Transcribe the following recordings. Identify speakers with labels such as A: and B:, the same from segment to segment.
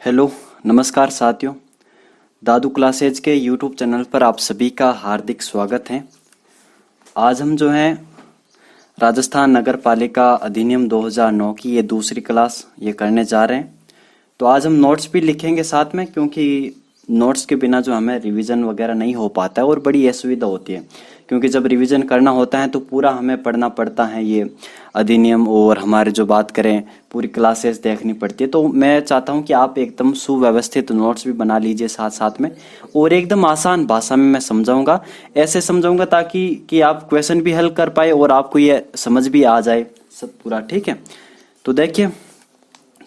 A: Hello, नमस्कार साथियों। दादू classes के यूट्यूब चैनल पर आप सभी का हार्दिक स्वागत है। आज हम जो हैं राजस्थान नगर पालिका अधिनियम 2009 की ये दूसरी क्लास ये करने जा रहे हैं। तो आज हम नोट्स भी लिखेंगे साथ में, क्योंकि नोट्स के बिना जो हमें रिवीजन वगैरह नहीं हो पाता है और बड़ी असुविधा होती है। क्योंकि जब रिवीजन करना होता है तो पूरा हमें पढ़ना पड़ता है ये अधिनियम, और हमारे जो बात करें पूरी क्लासेस देखनी पड़ती है। तो मैं चाहता हूँ कि आप एकदम सुव्यवस्थित नोट्स भी बना लीजिए साथ साथ में, और एकदम आसान भाषा में मैं समझाऊंगा। ऐसे समझाऊंगा ताकि कि आप क्वेश्चन भी हल कर पाए और आपको ये समझ भी आ जाए सब पूरा। ठीक है, तो देखिए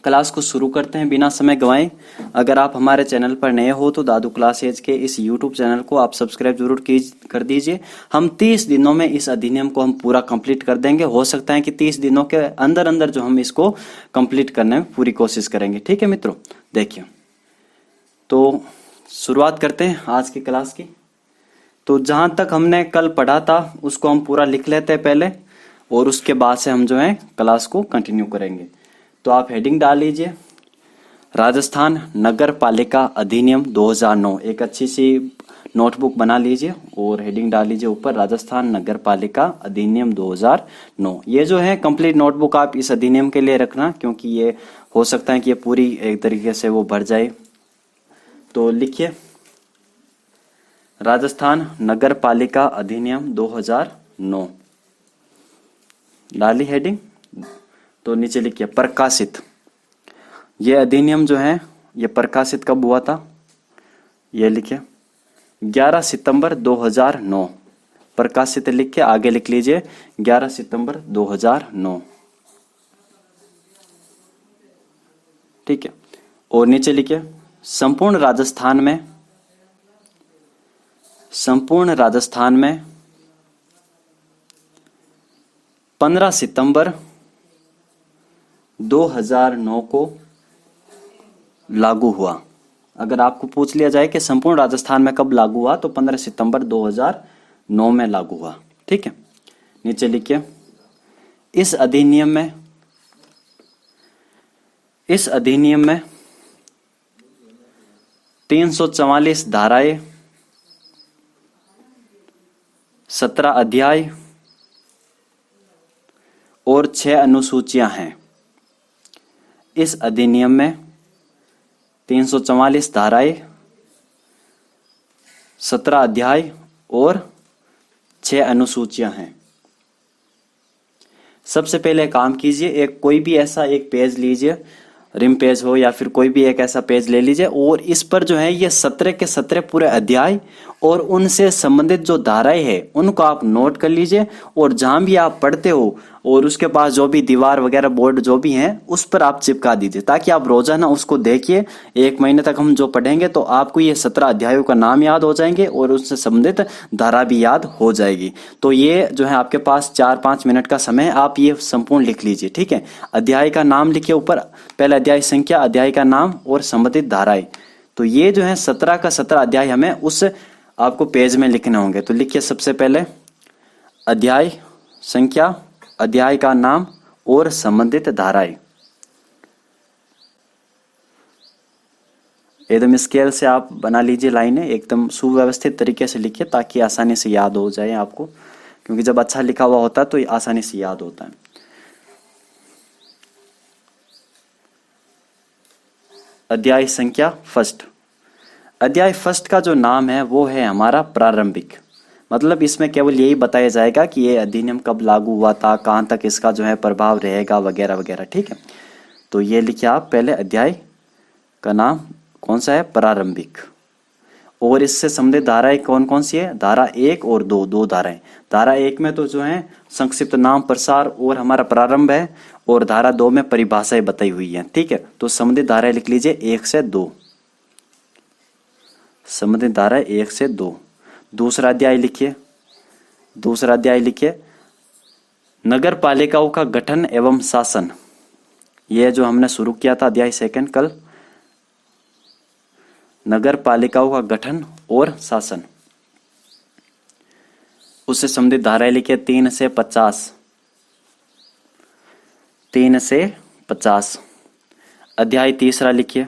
A: क्लास को शुरू करते हैं बिना समय गंवाए। अगर आप हमारे चैनल पर नए हो तो दादू क्लासेज के इस यूट्यूब चैनल को आप सब्सक्राइब जरूर कर दीजिए। हम 30 दिनों में इस अधिनियम को हम पूरा कंप्लीट कर देंगे। हो सकता है कि 30 दिनों के अंदर अंदर जो हम इसको कंप्लीट करने में पूरी कोशिश करेंगे। ठीक है मित्रों, देखिए तो शुरुआत करते हैं आज की क्लास की। तो जहां तक हमने कल पढ़ा था उसको हम पूरा लिख लेते हैं पहले, और उसके बाद से हम जो है क्लास को कंटिन्यू करेंगे। तो आप हेडिंग डाल लीजिए, राजस्थान नगर पालिका अधिनियम 2009। एक अच्छी सी नोटबुक बना लीजिए और हेडिंग डाल लीजिए ऊपर, राजस्थान नगर पालिका अधिनियम 2009। ये जो है कंप्लीट नोटबुक आप इस अधिनियम के लिए रखना, क्योंकि ये हो सकता है कि ये पूरी एक तरीके से वो भर जाए। तो लिखिए राजस्थान नगर पालिका अधिनियम 2009, डाली हेडिंग। तो नीचे लिखिए प्रकाशित। ये अधिनियम जो है ये प्रकाशित कब हुआ था, ये लिखिए 11 सितंबर 2009। प्रकाशित लिख के आगे लिख लीजिए 11 सितंबर 2009। ठीक है, और नीचे लिखिए संपूर्ण राजस्थान में 15 सितंबर 2009 को लागू हुआ। अगर आपको पूछ लिया जाए कि संपूर्ण राजस्थान में कब लागू हुआ, तो 15 सितंबर 2009 में लागू हुआ। ठीक है, नीचे लिखिए इस अधिनियम में 344 धाराएं, 17 अध्याय और 6 अनुसूचियां हैं। इस अधिनियम में 344 धाराएं, 17 अध्याय और 6 अनुसूचियां हैं। सबसे पहले काम कीजिए, एक कोई भी ऐसा एक पेज लीजिए, रिम पेज हो या फिर कोई भी एक ऐसा पेज ले लीजिए, और इस पर जो है ये 17 के 17 पूरे अध्याय और उनसे संबंधित जो धाराएं हैं उनको आप नोट कर लीजिए। और जहां भी आप पढ़ते हो और उसके पास जो भी दीवार वगैरह बोर्ड जो भी हैं उस पर आप चिपका दीजिए, ताकि आप रोजाना उसको देखिए। 1 महीने तक हम जो पढ़ेंगे तो आपको ये 17 अध्यायों का नाम याद हो जाएंगे और उससे संबंधित धारा भी याद हो जाएगी। तो ये जो है आपके पास 4-5 मिनट का समय, आप ये संपूर्ण लिख लीजिए। ठीक है, अध्याय का नाम लिखिए ऊपर, पहले अध्याय संख्या, अध्याय का नाम और संबंधित धाराएं। तो ये जो है 17 का 17 अध्याय हमें उस आपको पेज में लिखने होंगे। तो लिखिए सबसे पहले अध्याय संख्या, अध्याय का नाम और संबंधित धाराएं। एकदम स्केल से आप बना लीजिए लाइनें, एकदम सुव्यवस्थित तरीके से लिखिए ताकि आसानी से याद हो जाए आपको, क्योंकि जब अच्छा लिखा हुआ होता है तो ये आसानी से याद होता है। अध्याय संख्या फर्स्ट। अध्याय फर्स्ट का जो नाम है वो है हमारा प्रारंभिक। मतलब इसमें केवल यही बताया जाएगा कि ये अधिनियम कब लागू हुआ था, कहाँ तक इसका जो है प्रभाव रहेगा वगैरह वगैरह। ठीक है, तो ये लिखिए आप पहले, अध्याय का नाम कौन सा है, प्रारंभिक। और इससे संबंधित धाराएं कौन कौन सी है, धारा 1 और 2, दो धाराएं। धारा 1 में तो जो है संक्षिप्त नाम प्रसार और हमारा प्रारंभ है, और धारा 2 में परिभाषाएं बताई हुई है। ठीक है, तो संबंधित धाराएं लिख लीजिए 1 से 2, संबंधित धारा 1 से 2। दूसरा अध्याय लिखिए नगर पालिकाओं का गठन एवं शासन। यह जो हमने शुरू किया था अध्याय सेकंड कल, नगर पालिकाओं का गठन और शासन। उससे संबंधित धाराएं लिखिए 3 से 50, 3 से 50। अध्याय तीसरा लिखिए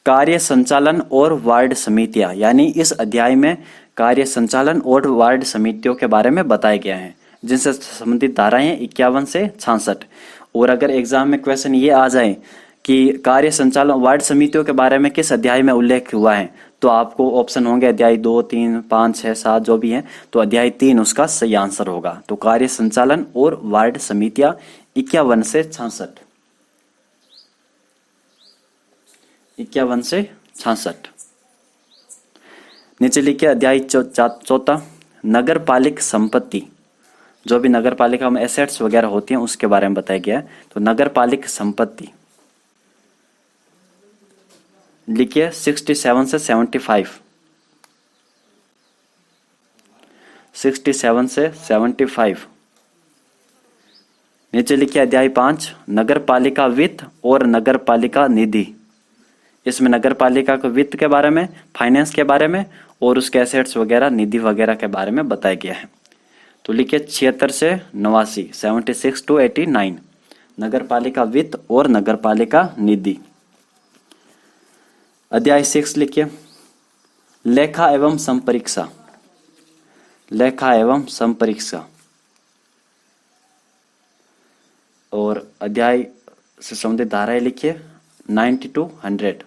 A: कार्य संचालन और वार्ड समितियां, यानी इस अध्याय में कार्य संचालन और वार्ड समितियों के बारे में बताया गया है, जिनसे संबंधित धाराएं हैं 51 से 66। और अगर एग्जाम में क्वेश्चन ये आ जाए कि कार्य संचालन वार्ड समितियों के बारे में किस अध्याय में उल्लेख हुआ है, तो आपको ऑप्शन होंगे अध्याय 2, 3, 5, 6, 7 जो भी है, तो अध्याय 3 उसका सही आंसर होगा। तो कार्य संचालन और वार्ड समितियां 51 से 66, 51 से 66। नीचे लिखिए अध्याय 4 नगर पालिक संपत्ति, जो भी नगर पालिका में एसेट्स वगैरह होती हैं उसके बारे में बताया गया है। तो नगर पालिक संपत्ति लिखिए 67 से 75, 67 से 75। नीचे लिखिए अध्याय 5 नगर पालिका वित्त और नगर पालिका निधि। इसमें नगर पालिका के वित्त के बारे में, फाइनेंस के बारे में और उसके एसेट्स वगैरह, निधि वगैरह के बारे में बताया गया है। तो लिखिए 76 से 89, 76 to 89 नगर पालिका वित्त और नगर पालिका निधि। अध्याय 6 लिखिए लेखा एवं संपरीक्षा, लेखा एवं संपरीक्षा। और अध्याय से संबंधित धाराएं लिखिए 90 to 100,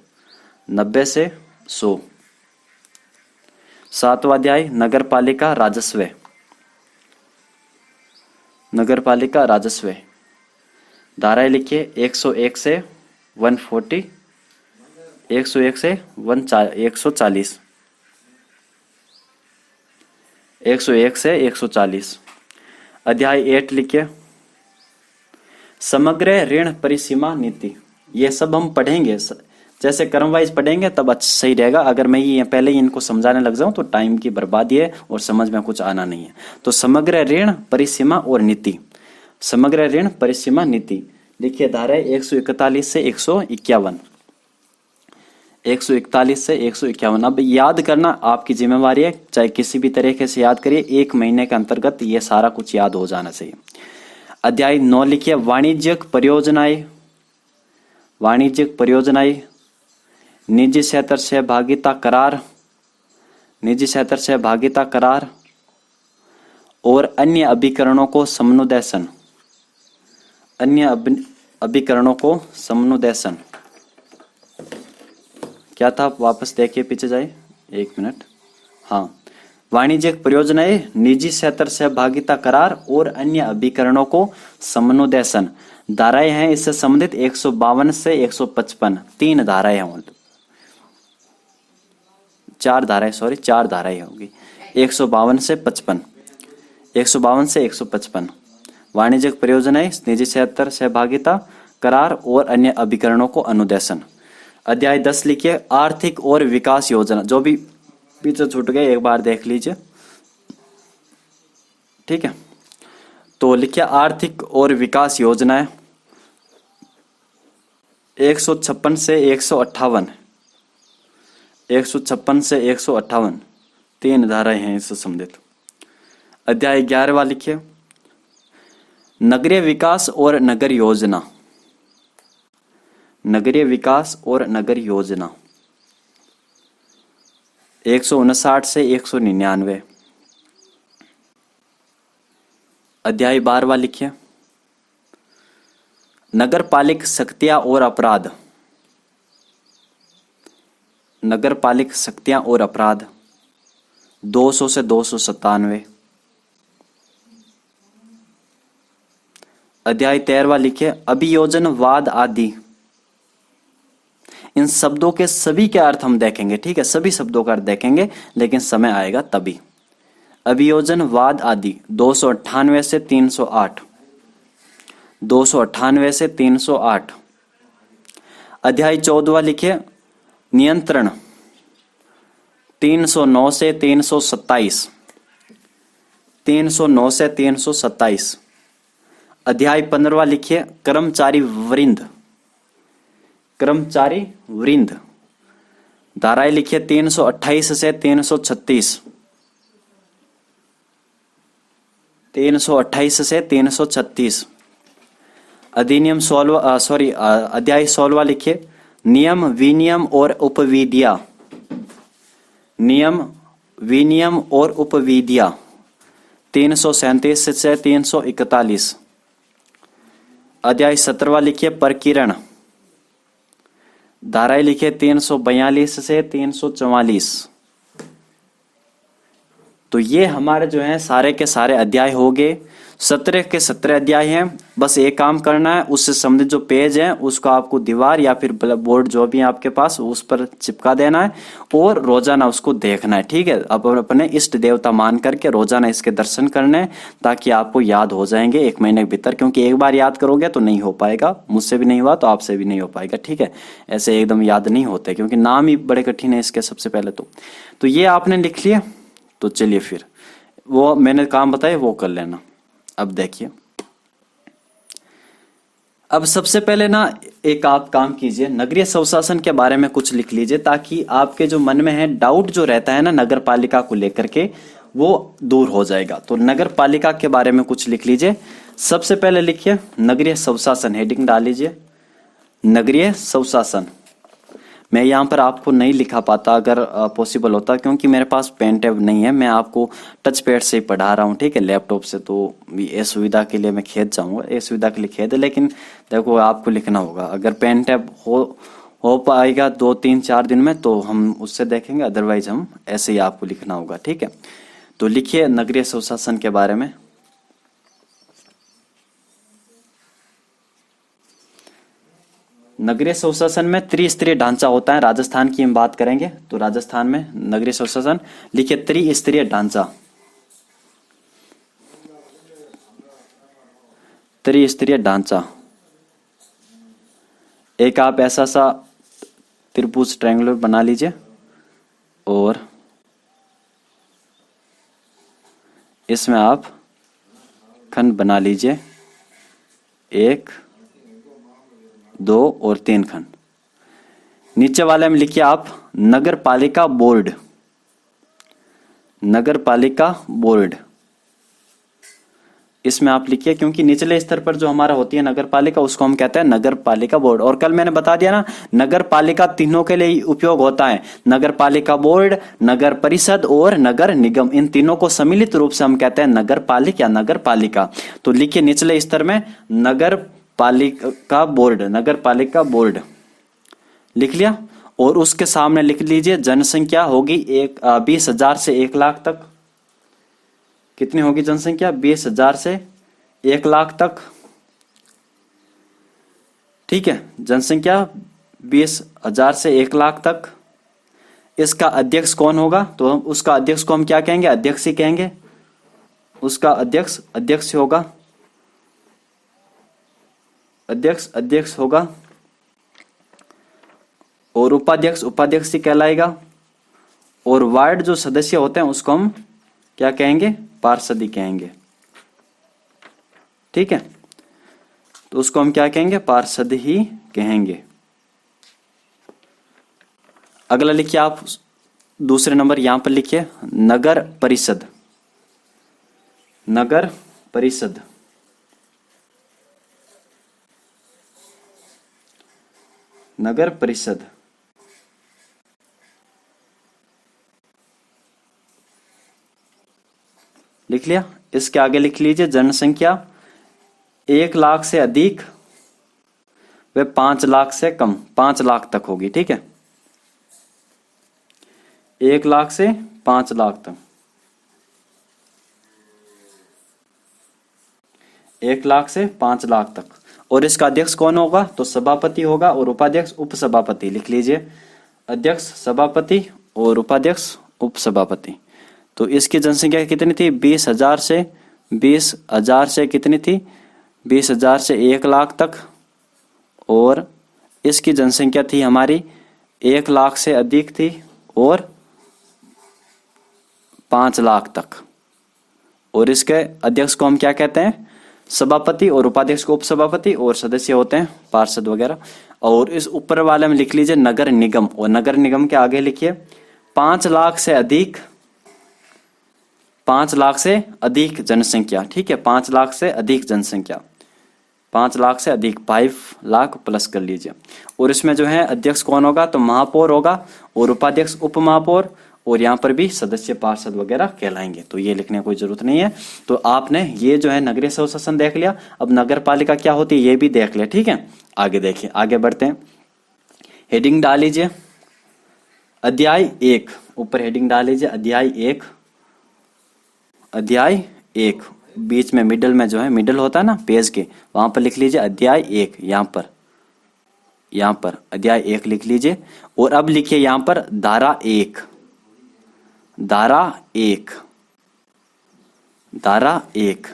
A: 90 से 100। 7वां अध्याय नगर पालिका राजस्व, नगर पालिका राजस्व। धाराएं लिखिए 101 से 140, 101 से 140, 101 से 140। अध्याय 8 लिखिए समग्र ऋण परिसीमा नीति। ये सब हम पढ़ेंगे, जैसे क्रम वाइज पढ़ेंगे तब अच्छा सही रहेगा। अगर मैं ये पहले ही इनको समझाने लग जाऊं तो टाइम की बर्बादी है और समझ में कुछ आना नहीं है। तो समग्र ऋण परिसीमा और नीति, समग्र ऋण परिसीमा नीति लिखिए धारा 141 से 151, 141 से 151। अब याद करना आपकी जिम्मेवारी है, चाहे किसी भी तरीके से याद करिए, 1 महीने के अंतर्गत ये सारा कुछ याद हो जाना चाहिए। अध्याय 9 लिखिए वाणिज्यिक परियोजनाएं, वाणिज्यिक परियोजनाएं, निजी क्षेत्र सहभागिता करार, निजी क्षेत्र सहभागिता करार और अन्य अभिकरणों को समनुदेशन, अन्य अभिकरणों को समनुदेशन। क्या था, वापस देखिए पीछे जाए 1 मिनट। हाँ, वाणिज्यिक परियोजनाएं, निजी क्षेत्र सहभागिता करार और अन्य अभिकरणों को समनुदेशन। धाराएं हैं इससे संबंधित 152 से 155, 3 धाराएं हैं, 4 धाराएं, सॉरी 4 धाराएं होगी। 152 से 55, 152 से 155 वाणिज्यिक परियोजनाएं, निजी क्षेत्र सहभागिता करार और अन्य अभिकरणों को अनुदेशन। अध्याय 10 लिखिए आर्थिक और विकास योजना, जो भी पीछे छूट गए एक बार देख लीजिए, ठीक है। तो लिखिए आर्थिक और विकास योजनाएं 156 से 158, 156 से 158 3 धाराएं हैं इससे संबंधित। अध्याय 11वां लिखिए नगरीय विकास और नगर योजना, नगरीय विकास और नगर योजना 159 से 199। अध्याय 12वां लिखिए नगर पालिक शक्तियां और अपराध, नगर पालिक शक्तियां और अपराध 200 से 297। अध्याय 13वां लिखिए अभियोजनवाद आदि। इन शब्दों के सभी के अर्थ हम देखेंगे, ठीक है, सभी शब्दों का अर्थ देखेंगे, लेकिन समय आएगा तभी। अभियोजनवाद आदि 298 से 308, 298 से 308। अध्याय 14वां लिखिए नियंत्रण 309 से 327, 309 से 327। अध्याय 15वां लिखिए कर्मचारी वृंद, कर्मचारी वृंद। धाराएं लिखिए 328 से 336, 328 से 336। अधिनियम 16, अध्याय 16वां लिखिए नियम, विनियम और उपविधियां। नियम, विनियम और उपविधियां 337 से 341। अध्याय 17वां लिखिए प्रकीर्ण। धाराएं लिखिए 342 से 344। तो ये हमारे जो है सारे के सारे अध्याय हो गए। 17 के 17 अध्याय हैं। बस एक काम करना है, उससे संबंधित जो पेज है उसको आपको दीवार या फिर बोर्ड जो भी है आपके पास उस पर चिपका देना है और रोजाना उसको देखना है। ठीक है, अब अपने इष्ट देवता मान करके रोजाना इसके दर्शन करने हैं ताकि आपको याद हो जाएंगे 1 महीने के भीतर, क्योंकि एक बार याद करोगे तो नहीं हो पाएगा। मुझसे भी नहीं हुआ तो आपसे भी नहीं हो पाएगा। ठीक है, ऐसे एकदम याद नहीं होते क्योंकि नाम ही बड़े कठिन है इसके। सबसे पहले तो ये आपने लिख लिया। तो चलिए फिर वो मैंने काम बताया वो कर लेना। अब देखिए, अब सबसे पहले ना एक आप काम कीजिए, नगरीय स्वशासन के बारे में कुछ लिख लीजिए ताकि आपके जो मन में है डाउट जो रहता है ना नगर पालिका को लेकर के वो दूर हो जाएगा। तो नगर पालिका के बारे में कुछ लिख लीजिए। सबसे पहले लिखिए नगरीय स्वशासन, हेडिंग डाल लीजिए नगरीय स्वशासन। मैं यहाँ पर आपको नहीं लिखा पाता अगर पॉसिबल होता, क्योंकि मेरे पास पेन टैब नहीं है। मैं आपको टच पैड से ही पढ़ा रहा हूँ, ठीक है, लैपटॉप से। तो ये सुविधा के लिए मैं खेद जाऊँगा, ये सुविधा के लिए खेद है। लेकिन देखो आपको लिखना होगा। अगर पेन टैब हो पाएगा 2-3-4 दिन में तो हम उससे देखेंगे, अदरवाइज हम ऐसे ही आपको लिखना होगा। ठीक है, तो लिखिए नगरीय स्वशासन के बारे में। नगरीय स्वशासन में त्रिस्तरीय ढांचा होता है। राजस्थान की हम बात करेंगे तो राजस्थान में नगरीय स्वशासन लिखिए त्रिस्तरीय ढांचा। त्रिस्तरीय ढांचा, एक आप ऐसा सा त्रिभुज ट्रायंगुलर बना लीजिए और इसमें आप खंड बना लीजिए 1, 2 और 3 खंड। नीचे वाले में लिखिए आप नगर पालिका बोर्ड। नगर पालिका बोर्ड इसमें आप लिखिए, क्योंकि निचले स्तर पर जो हमारा होती है नगर पालिका उसको हम कहते हैं नगर पालिका बोर्ड। और कल मैंने बता दिया ना, नगर पालिका तीनों के लिए उपयोग होता है। नगर पालिका बोर्ड, नगर परिषद और नगर निगम, इन तीनों को सम्मिलित रूप से हम कहते हैं नगर पालिक या नगर पालिका। तो लिखिए निचले स्तर में नगर पालिका बोर्ड, नगर पालिका बोर्ड लिख लिया। और उसके सामने लिख लीजिए जनसंख्या होगी 20,000 से 1 लाख तक। कितनी होगी जनसंख्या? 20,000 से 1 लाख तक। ठीक है, जनसंख्या 20,000 से 1 लाख तक। इसका अध्यक्ष कौन होगा? तो हम उसका अध्यक्ष को हम क्या कहेंगे? अध्यक्ष ही कहेंगे। उसका अध्यक्ष होगा, अध्यक्ष होगा। और उपाध्यक्ष ही कहलाएगा। और वार्ड जो सदस्य होते हैं उसको हम क्या कहेंगे? पार्षद ही कहेंगे। ठीक है, तो उसको हम क्या कहेंगे? पार्षद ही कहेंगे। अगला लिखिए आप दूसरे नंबर यहां पर लिखिए नगर परिषद। नगर परिषद नगर परिषद लिख लिया। इसके आगे लिख लीजिए जनसंख्या 1 लाख से अधिक व 5 लाख से कम, 5 लाख तक होगी। ठीक है, 1 लाख से 5 लाख तक, 1 लाख से 5 लाख तक। और इसका अध्यक्ष कौन होगा? तो सभापति होगा और उपाध्यक्ष उपसभापति। लिख लीजिए अध्यक्ष सभापति और उपाध्यक्ष उपसभापति। तो इसकी जनसंख्या कितनी थी? 20,000 से कितनी थी? 20,000 से 1 लाख तक। और इसकी जनसंख्या थी हमारी 1 लाख से अधिक थी और 5 लाख तक। और इसके अध्यक्ष को हम क्या कहते हैं? सभापति, और उपाध्यक्ष को उपसभापति, और सदस्य होते हैं पार्षद वगैरह। और इस ऊपर वाले में लिख लीजिए नगर निगम। और नगर निगम के आगे लिखिए 5 लाख से अधिक, 5 लाख से अधिक जनसंख्या। ठीक है, 5 लाख से अधिक जनसंख्या। 5 लाख से अधिक, 5 लाख प्लस कर लीजिए। और इसमें जो है अध्यक्ष कौन होगा, तो महापौर होगा, और उपाध्यक्ष उप महापौर, और यहाँ पर भी सदस्य पार्षद वगैरह कहलाएंगे। तो ये लिखने की कोई जरूरत नहीं है। तो आपने ये जो है नगरीय स्वशासन देख लिया। अब नगर पालिका क्या होती है ये भी देख लिया, ठीक है। आगे देखिए, आगे बढ़ते हैं। हेडिंग डाल लीजिए अध्याय 1, ऊपर हेडिंग डाल लीजिए अध्याय 1, अध्याय 1, बीच में मिडल में जो है, मिडल होता है ना पेज के, वहां पर लिख लीजिए अध्याय 1, यहाँ पर अध्याय 1 लिख लीजिए। और अब लिखिए यहाँ पर धारा 1, धारा 1, धारा 1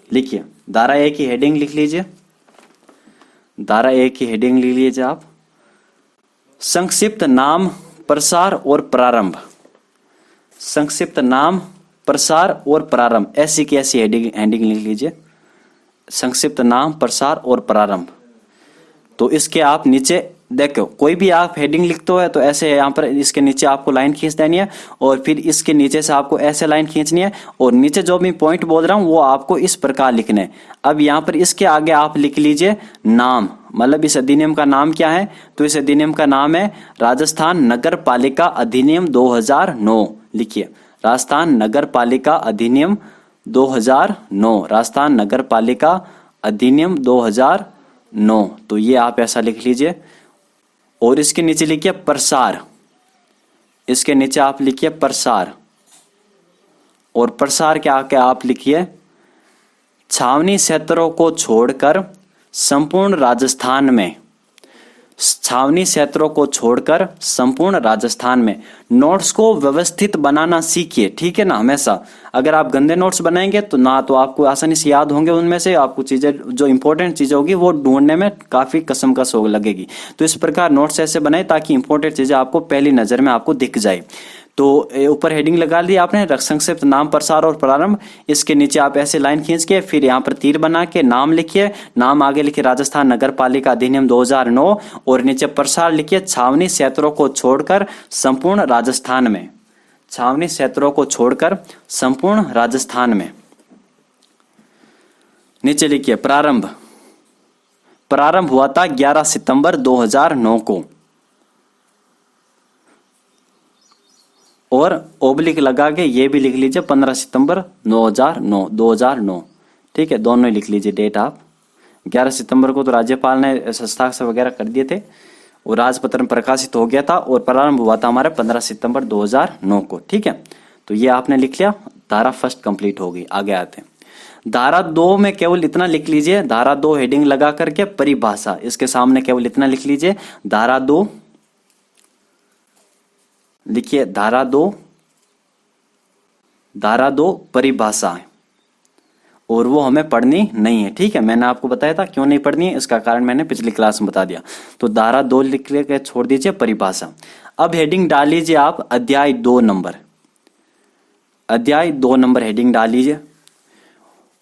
A: लिखिए। धारा 1 की हेडिंग लिख लीजिए, धारा 1 की हेडिंग लिख लीजिए आप, संक्षिप्त नाम प्रसार और प्रारंभ। संक्षिप्त नाम प्रसार और प्रारंभ, ऐसी की ऐसी हेडिंग लिख लीजिए, संक्षिप्त नाम प्रसार और प्रारंभ। तो इसके आप नीचे देखो, कोई भी आप हेडिंग लिखते हो तो ऐसे यहाँ पर इसके नीचे आपको लाइन खींच देनी है, और फिर इसके नीचे से आपको ऐसे लाइन खींचनी है, और नीचे जो मैं पॉइंट बोल रहा हूँ वो आपको इस प्रकार लिखने हैं। अब यहाँ पर इसके आगे आप लिख लीजिए नाम, मतलब इस अधिनियम का नाम क्या है, तो इस अधिनियम का नाम है राजस्थान नगर पालिका अधिनियम 2009। लिखिए राजस्थान नगर पालिका अधिनियम 2009, राजस्थान नगर पालिका अधिनियम 2009। तो ये आप ऐसा लिख लीजिए। और इसके नीचे लिखिए प्रसार, इसके नीचे आप लिखिए प्रसार, और प्रसार के आगे आप लिखिए छावनी क्षेत्रों को छोड़कर संपूर्ण राजस्थान में, छावनी क्षेत्रों को छोड़कर संपूर्ण राजस्थान में। नोट्स को व्यवस्थित बनाना सीखिए, ठीक है ना। हमेशा अगर आप गंदे नोट्स बनाएंगे तो ना तो आपको आसानी से याद होंगे, उनमें से आपको चीजें जो इंपॉर्टेंट चीजें होगी वो ढूंढने में काफी कसमकस हो लगेगी। तो इस प्रकार नोट्स ऐसे बनाए ताकि इंपॉर्टेंट चीजें आपको पहली नजर में आपको दिख जाए। तो ऊपर हेडिंग लगा दी आपने, संक्षिप्त नाम प्रसार और प्रारंभ। इसके नीचे आप ऐसे लाइन खींच के फिर यहाँ पर तीर बना के नाम लिखिए, नाम आगे लिखिए राजस्थान नगर पालिका अधिनियम 2009, और नीचे प्रसार लिखिए छावनी क्षेत्रों को छोड़कर संपूर्ण राजस्थान में, छावनी क्षेत्रों को छोड़कर संपूर्ण राजस्थान में। नीचे लिखिए प्रारंभ, प्रारंभ हुआ था 11 सितंबर 2009 को, और ओब्लिक लगा के ये भी लिख लीजिए 15 सितंबर 2009, ठीक है। दोनों ही लिख लीजिए डेट आप। 11 सितंबर को तो राज्यपाल ने हस्ताक्षर वगैरह कर दिए थे और राजपत्र में प्रकाशित हो गया था, और प्रारंभ हुआ था हमारे 15 सितंबर 2009 को, ठीक है। तो ये आपने लिख लिया, धारा फर्स्ट कंप्लीट हो गई। आगे आते हैं धारा 2 में केवल इतना लिख लीजिए, धारा 2 हेडिंग लगा करके परिभाषा, इसके सामने केवल इतना लिख लीजिए धारा 2, लिखिए धारा 2, धारा 2 परिभाषा है, और वो हमें पढ़नी नहीं है, ठीक है। मैंने आपको बताया था क्यों नहीं पढ़नी है, इसका कारण मैंने पिछली क्लास में बता दिया। तो धारा 2 लिख के छोड़ दीजिए परिभाषा। अब हेडिंग डाल लीजिए आप अध्याय 2 नंबर, अध्याय 2 नंबर हेडिंग डाल लीजिए,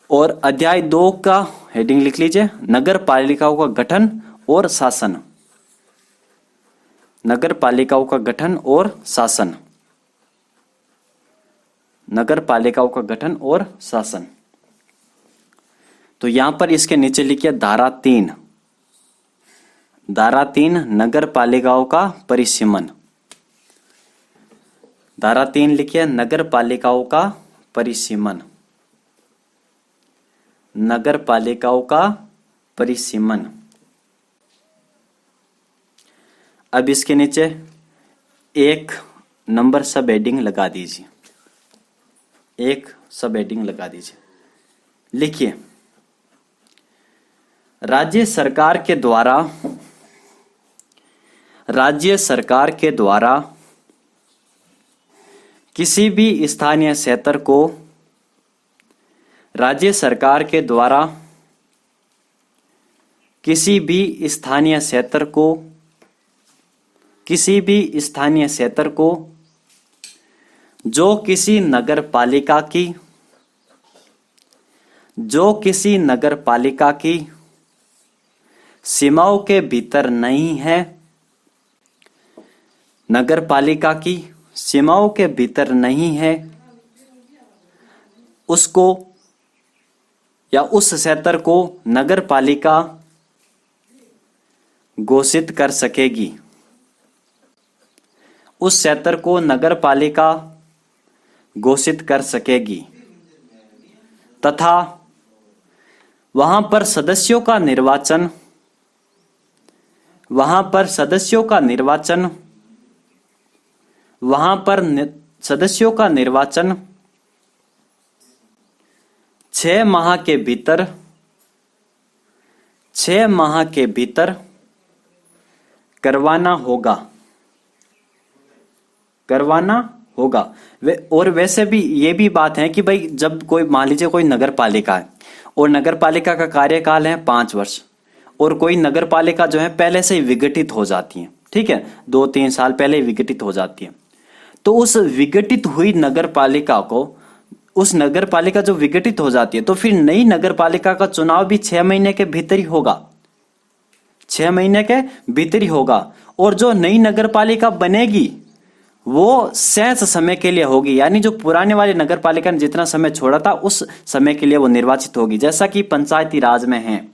A: और अध्याय 2 का हेडिंग लिख लीजिए नगर पालिकाओं का गठन और शासन, नगर पालिकाओं का गठन और शासन, नगर पालिकाओं का गठन और शासन। तो यहां पर इसके नीचे लिखिए धारा 3, धारा 3 नगर पालिकाओं का परिसीमन, धारा 3 लिखिए नगर पालिकाओं का परिसीमन, नगर पालिकाओं का परिसीमन। अब इसके नीचे 1 नंबर सब हेडिंग लगा दीजिए, 1 सब हेडिंग लगा दीजिए। लिखिए राज्य सरकार के द्वारा, राज्य सरकार के द्वारा किसी भी स्थानीय क्षेत्र को, राज्य सरकार के द्वारा किसी भी स्थानीय क्षेत्र को, किसी भी स्थानीय क्षेत्र को जो किसी नगर पालिका की, जो किसी नगर पालिका की सीमाओं के भीतर नहीं है, नगर पालिका की सीमाओं के भीतर नहीं है, उसको या उस क्षेत्र को नगर पालिका घोषित कर सकेगी। उस क्षेत्र को नगर पालिका घोषित कर सकेगी तथा वहां पर सदस्यों का निर्वाचन सदस्यों का निर्वाचन 6 माह के भीतर करवाना होगा। और वैसे भी ये भी बात है कि भाई जब कोई मान लीजिए कोई नगर पालिका है और नगर पालिका का कार्यकाल है 5 वर्ष और कोई नगर पालिका जो है पहले से ही विघटित हो जाती है, ठीक है, 2-3 साल पहले ही विघटित हो जाती है, तो उस विघटित हुई नगर पालिका को, उस नगर पालिका जो विघटित हो जाती है तो फिर नई नगर पालिका का चुनाव भी 6 महीने के भीतर ही होगा, 6 महीने के भीतर ही होगा। और जो नई नगर पालिका बनेगी वो शेष समय के लिए होगी, यानी जो पुराने वाली नगर पालिका ने जितना समय छोड़ा था उस समय के लिए वो निर्वाचित होगी। जैसा कि पंचायती राज में है,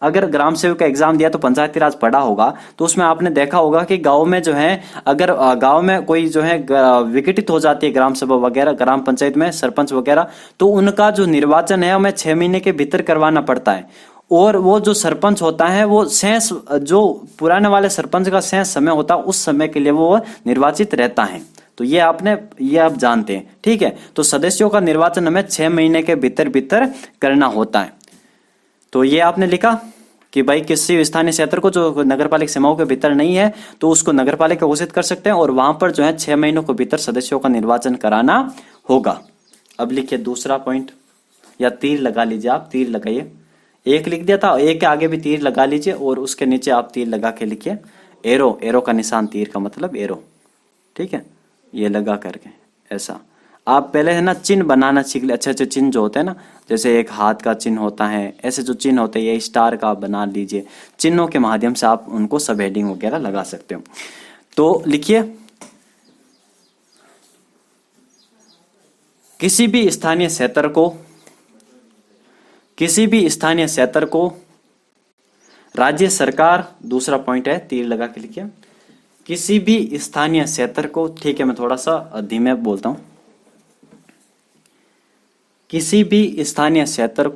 A: अगर ग्राम सेवक का एग्जाम दिया तो पंचायती राज पढ़ा होगा, तो उसमें आपने देखा होगा कि गांव में जो है, अगर गांव में कोई जो है विघटित हो जाती है ग्राम सभा वगैरह, ग्राम पंचायत में सरपंच वगैरह, तो उनका जो निर्वाचन है हमें 6 महीने के भीतर करवाना पड़ता है। और वो जो सरपंच होता है वो शेष, जो पुराने वाले सरपंच का शेष समय होता है उस समय के लिए वो निर्वाचित रहता है। तो ये आप जानते हैं, ठीक है। तो सदस्यों का निर्वाचन हमें 6 महीने के भीतर करना होता है। तो ये आपने लिखा कि भाई किसी स्थानीय क्षेत्र को जो नगरपालिका सीमाओं के भीतर नहीं है तो उसको नगरपालिका घोषित कर सकते हैं और वहां पर जो है 6 महीनों के भीतर सदस्यों का निर्वाचन कराना होगा। अब लिखिए दूसरा पॉइंट, या तीर लगा लीजिए, आप तीर लगाइए, एक लिख दिया था, एक के आगे भी तीर लगा लीजिए और उसके नीचे आप तीर लगा के लिखिए एरो, एरो का निशान, तीर का मतलब एरो, ठीक है, ये लगा करके ऐसा। आप पहले है ना चिन्ह बनाना सीख ले, अच्छे अच्छे चिन्ह जो होते हैं ना, जैसे एक हाथ का चिन्ह होता है, ऐसे जो चिन्ह होते हैं, ये स्टार का बना लीजिए, चिन्हों के माध्यम से आप उनको सब हेडिंग वगैरह लगा सकते हो। तो लिखिए, किसी भी स्थानीय क्षेत्र को राज्य सरकार, दूसरा पॉइंट है, तीर लगा के लिखिए, किसी भी स्थानीय क्षेत्र को, ठीक है मैं थोड़ा सा धीमे बोलता हूं, किसी भी स्थानीय क्षेत्र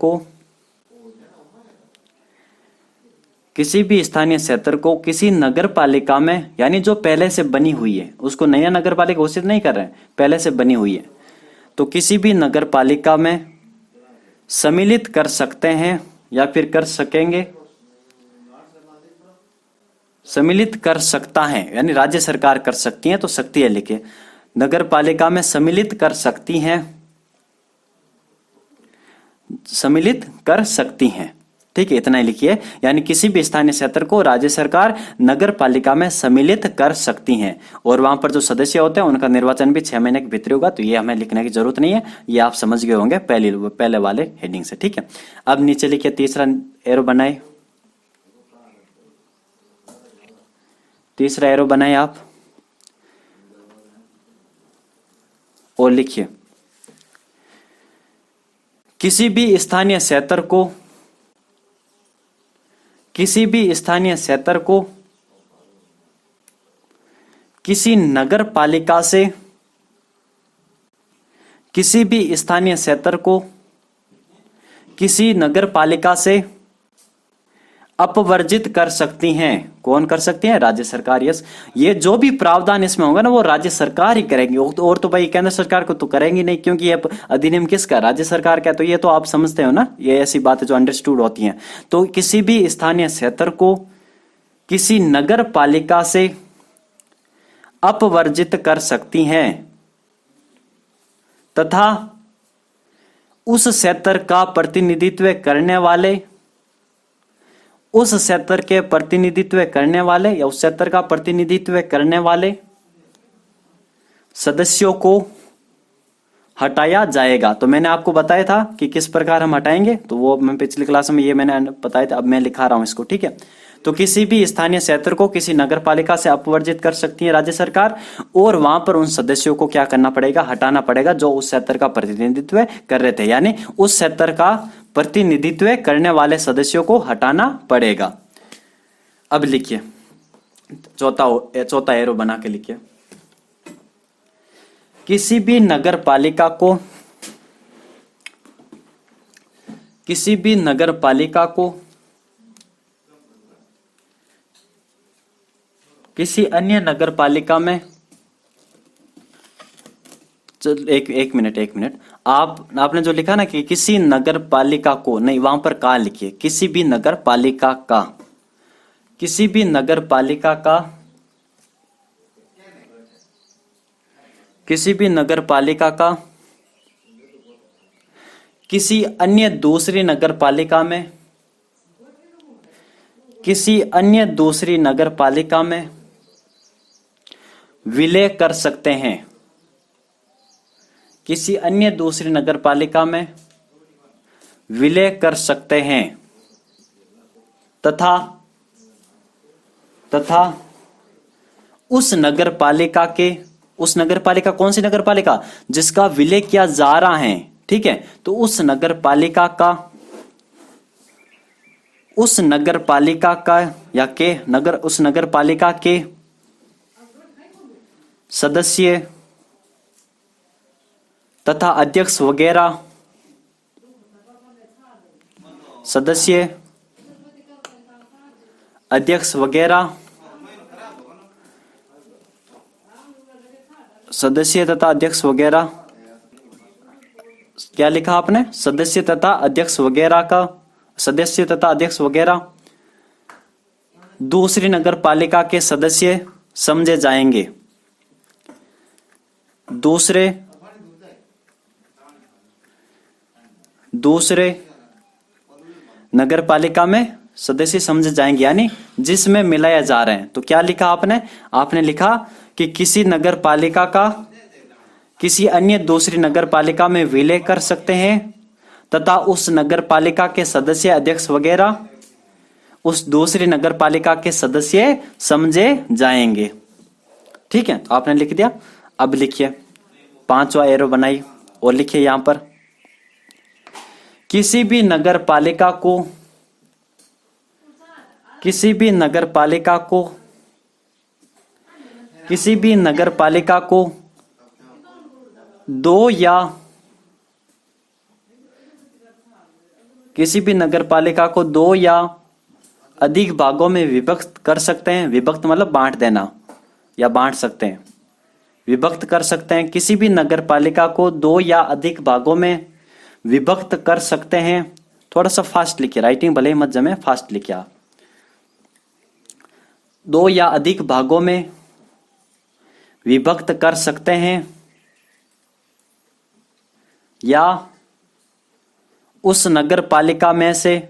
A: को किसी नगर पालिका में, यानी जो पहले से बनी हुई है, उसको नया नगर पालिका घोषित नहीं कर रहे हैं, पहले से बनी हुई है, तो किसी भी नगर पालिका में सम्मिलित कर सकते हैं या फिर कर सकेंगे, सम्मिलित कर सकता है, यानी राज्य सरकार कर सकती है, तो सकती है लिखिए, नगर पालिका में सम्मिलित कर सकती हैं, सम्मिलित कर सकती हैं, ठीक है, इतना ही लिखिए। यानी किसी भी स्थानीय क्षेत्र को राज्य सरकार नगर पालिका में सम्मिलित कर सकती हैं और वहां पर जो सदस्य होते हैं उनका निर्वाचन भी 6 महीने के भीतर होगा। तो ये हमें लिखने की जरूरत नहीं है, ये आप समझ गए होंगे पहले वाले हेडिंग से, ठीक है। अब नीचे लिखिए, तीसरा एरो बनाए, तीसरा एरो बनाए आप और लिखिए, किसी भी स्थानीय क्षेत्र को किसी नगर पालिका से, किसी भी स्थानीय क्षेत्र को किसी नगर पालिका से अपवर्जित कर सकती हैं। कौन कर सकती है? राज्य सरकार। यस, ये जो भी प्रावधान इसमें होगा ना वो राज्य सरकार ही करेंगी, और तो भाई केंद्र सरकार को तो करेंगी नहीं, क्योंकि ये अधिनियम किसका? राज्य सरकार का। तो ये तो आप समझते हो ना, ये ऐसी बातें जो अंडरस्टूड होती हैं। तो किसी भी स्थानीय क्षेत्र को किसी नगर पालिका से अपवर्जित कर सकती हैं तथा उस क्षेत्र का प्रतिनिधित्व करने वाले, उस क्षेत्र के प्रतिनिधित्व करने वाले या उस क्षेत्र का प्रतिनिधित्व करने वाले सदस्यों को हटाया जाएगा। तो मैंने आपको बताया था कि किस प्रकार हम हटाएंगे, तो वो मैं पिछली क्लास में ये मैंने बताया था, अब मैं लिखा रहा हूं इसको, ठीक है। तो किसी भी स्थानीय क्षेत्र को किसी नगर पालिका से अपवर्जित कर सकती है राज्य सरकार, और वहां पर उन सदस्यों को क्या करना पड़ेगा? हटाना पड़ेगा जो उस क्षेत्र का प्रतिनिधित्व कर रहे थे, यानी उस क्षेत्र का प्रतिनिधित्व करने वाले सदस्यों को हटाना पड़ेगा। अब लिखिए, चौथा एरो बना के लिखिए। किसी भी नगर पालिका को किसी अन्य नगर पालिका में, चल एक मिनट आपने जो लिखा ना कि किसी नगर पालिका को, नहीं वहां पर का लिखिए, किसी भी नगर पालिका का, किसी भी नगर पालिका का, किसी भी नगर पालिका का किसी अन्य दूसरी नगर पालिका में, किसी अन्य दूसरी नगर पालिका में विलय कर सकते हैं, किसी अन्य दूसरी नगर पालिका में विलय कर सकते हैं तथा उस नगर पालिका के, उस नगर पालिका कौन सी नगर पालिका, जिसका विलय किया जा रहा है, ठीक है, तो उस नगर पालिका का, उस नगर पालिका का या के नगर, उस नगर पालिका के सदस्य तथा अध्यक्ष वगैरह, सदस्य अध्यक्ष वगैरह, सदस्य तथा अध्यक्ष वगैरह, क्या लिखा आपने, सदस्य तथा अध्यक्ष वगैरह का, सदस्य तथा अध्यक्ष वगैरह दूसरी नगर पालिका के सदस्य समझे जाएंगे, दूसरे नगर पालिका में सदस्य समझे जाएंगे, यानी जिसमें मिलाया जा रहे हैं। तो क्या लिखा आपने लिखा कि किसी नगर पालिका का किसी अन्य दूसरी नगर पालिका में विलय कर सकते हैं तथा उस नगर पालिका के सदस्य अध्यक्ष वगैरह उस दूसरी नगर पालिका के सदस्य समझे जाएंगे। ठीक है, तो आपने लिख दिया। अब लिखिए, पांचवा एरो बनाइए और लिखिए यहां पर, किसी भी नगर पालिका को, किसी भी नगर पालिका को, किसी भी नगर पालिका को दो या किसी भी नगर पालिका को दो या अधिक भागों में विभक्त कर सकते हैं। विभक्त मतलब बांट देना या बांट सकते हैं, विभक्त कर सकते हैं। किसी भी नगर पालिका को दो या अधिक भागों में विभक्त कर सकते हैं। थोड़ा सा फास्ट लिखिए, राइटिंग भले ही मत जमे, फास्ट लिखिए आप। दो या अधिक भागों में विभक्त कर सकते हैं या उस नगर पालिका में से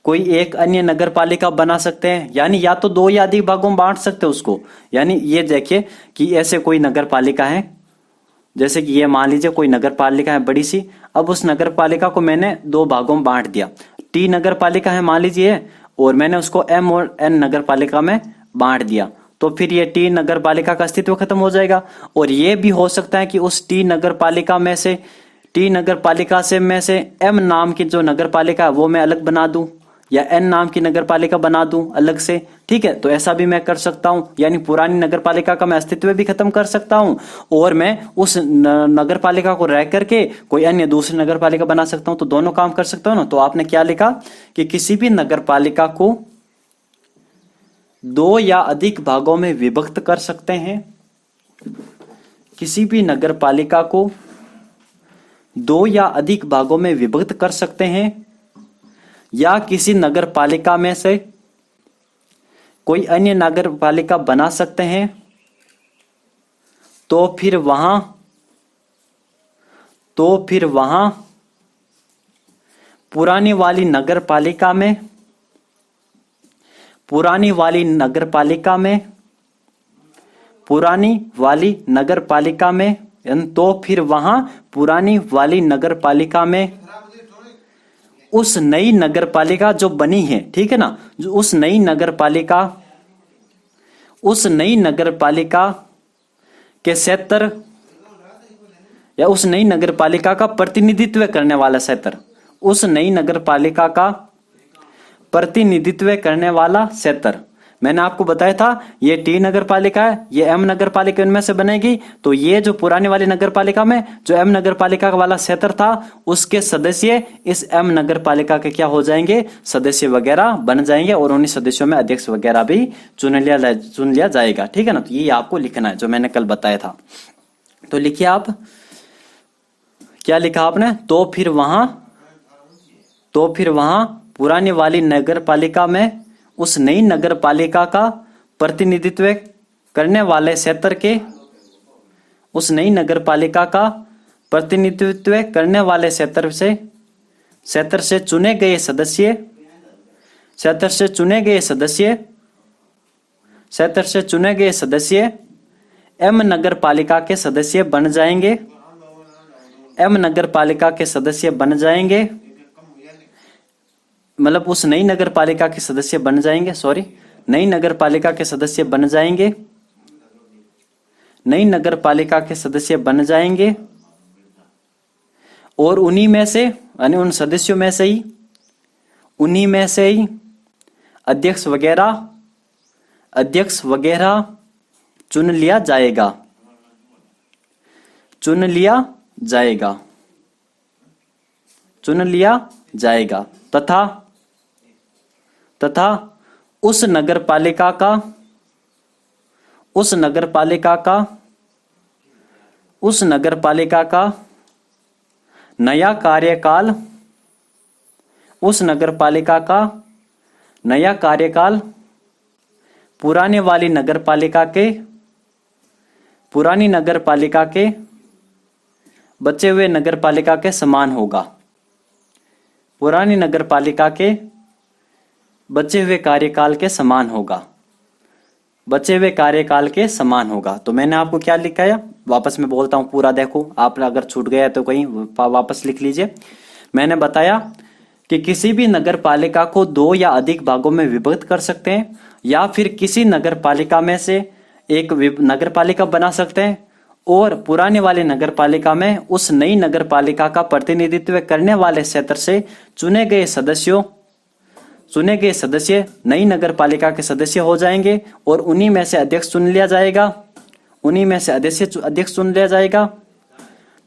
A: कोई एक अन्य नगर पालिका बना सकते हैं। यानी या तो दो या अधिक भागों में बांट सकते हैं उसको। यानी ये देखिए कि ऐसे कोई नगर पालिका है, जैसे कि ये मान लीजिए कोई नगर पालिका है बड़ी सी। अब उस नगर पालिका को मैंने दो भागों में बांट दिया। टी नगर पालिका है मान लीजिए, और मैंने उसको एम और एन नगर पालिका में बांट दिया, तो फिर ये टी नगर पालिका का अस्तित्व खत्म हो जाएगा। और ये भी हो सकता है कि उस टी नगर पालिका में से, टी नगर पालिका से में से एम नाम की जो नगर पालिका है वो मैं अलग बना दूं, या एन नाम की नगर पालिका बना दूं अलग से। ठीक है, तो ऐसा भी मैं कर सकता हूं। यानी पुरानी नगर पालिका का मैं अस्तित्व भी खत्म कर सकता हूं और मैं उस नगर पालिका को रह करके कोई अन्य दूसरी नगर पालिका बना सकता हूं। तो दोनों काम कर सकता हूं ना। तो आपने क्या लिखा कि किसी भी नगर पालिका को दो या अधिक भागों में विभक्त कर सकते हैं। किसी भी नगर पालिका को दो या अधिक भागों में विभक्त कर सकते हैं या किसी नगर पालिका में से कोई अन्य नगर पालिका बना सकते हैं, तो फिर वहां पुरानी वाली नगर पालिका में पुरानी वाली नगर पालिका में तो फिर वहां पुरानी वाली नगर पालिका में उस नई नगर पालिका जो बनी है, ठीक है ना, जो उस नई नगर पालिका के क्षेत्र या उस नई नगर पालिका का प्रतिनिधित्व करने वाला क्षेत्र, उस नई नगर पालिका का प्रतिनिधित्व करने वाला क्षेत्र। मैंने आपको बताया था ये टी नगर पालिका है, ये एम नगर पालिका इनमें से बनेगी। तो ये जो पुरानी वाली नगर पालिका में जो एम नगर पालिका वाला क्षेत्र था उसके सदस्य इस एम नगर पालिका के क्या हो जाएंगे, सदस्य वगैरह बन जाएंगे और उन्हीं सदस्यों में अध्यक्ष वगैरह भी चुन लिया जाएगा। ठीक है ना। तो ये आपको लिखना है जो मैंने कल बताया था। तो लिखिए आप, क्या लिखा आपने, तो फिर वहां पुरानी वाली नगर पालिका में उस नई नगर पालिका का प्रतिनिधित्व करने वाले क्षेत्र के, उस नई नगर पालिका का प्रतिनिधित्व करने वाले क्षेत्र से चुने गए सदस्य एम नगर पालिका के सदस्य बन जाएंगे, एम नगर पालिका के सदस्य बन जाएंगे, मतलब उस नई नगर पालिका के सदस्य बन जाएंगे, नई नगर पालिका के सदस्य बन जाएंगे, नई नगर पालिका के सदस्य बन जाएंगे और उन्हीं में से, यानी उन सदस्यों में से ही, उन्हीं में से ही अध्यक्ष वगैरह चुन लिया जाएगा तथा उस नगर पालिका का नया कार्यकाल पुरानी नगर पालिका के बचे हुए नगर पालिका के समान होगा। पुरानी नगर पालिका के बचे हुए कार्यकाल के समान होगा। तो मैंने आपको क्या लिखाया, वापस मैं बोलता हूं पूरा, देखो आप अगर छूट गया तो कहीं वापस लिख लीजिए। मैंने बताया कि किसी भी नगर पालिका को 2 या अधिक भागों में विभक्त कर सकते हैं या फिर किसी नगर पालिका में से एक नगर पालिका बना सकते हैं और पुराने वाले नगर पालिका में उस नई नगर पालिका का प्रतिनिधित्व करने वाले क्षेत्र से चुने गए सदस्य नई नगर पालिका के सदस्य हो जाएंगे और उन्हीं में से अध्यक्ष चुन लिया जाएगा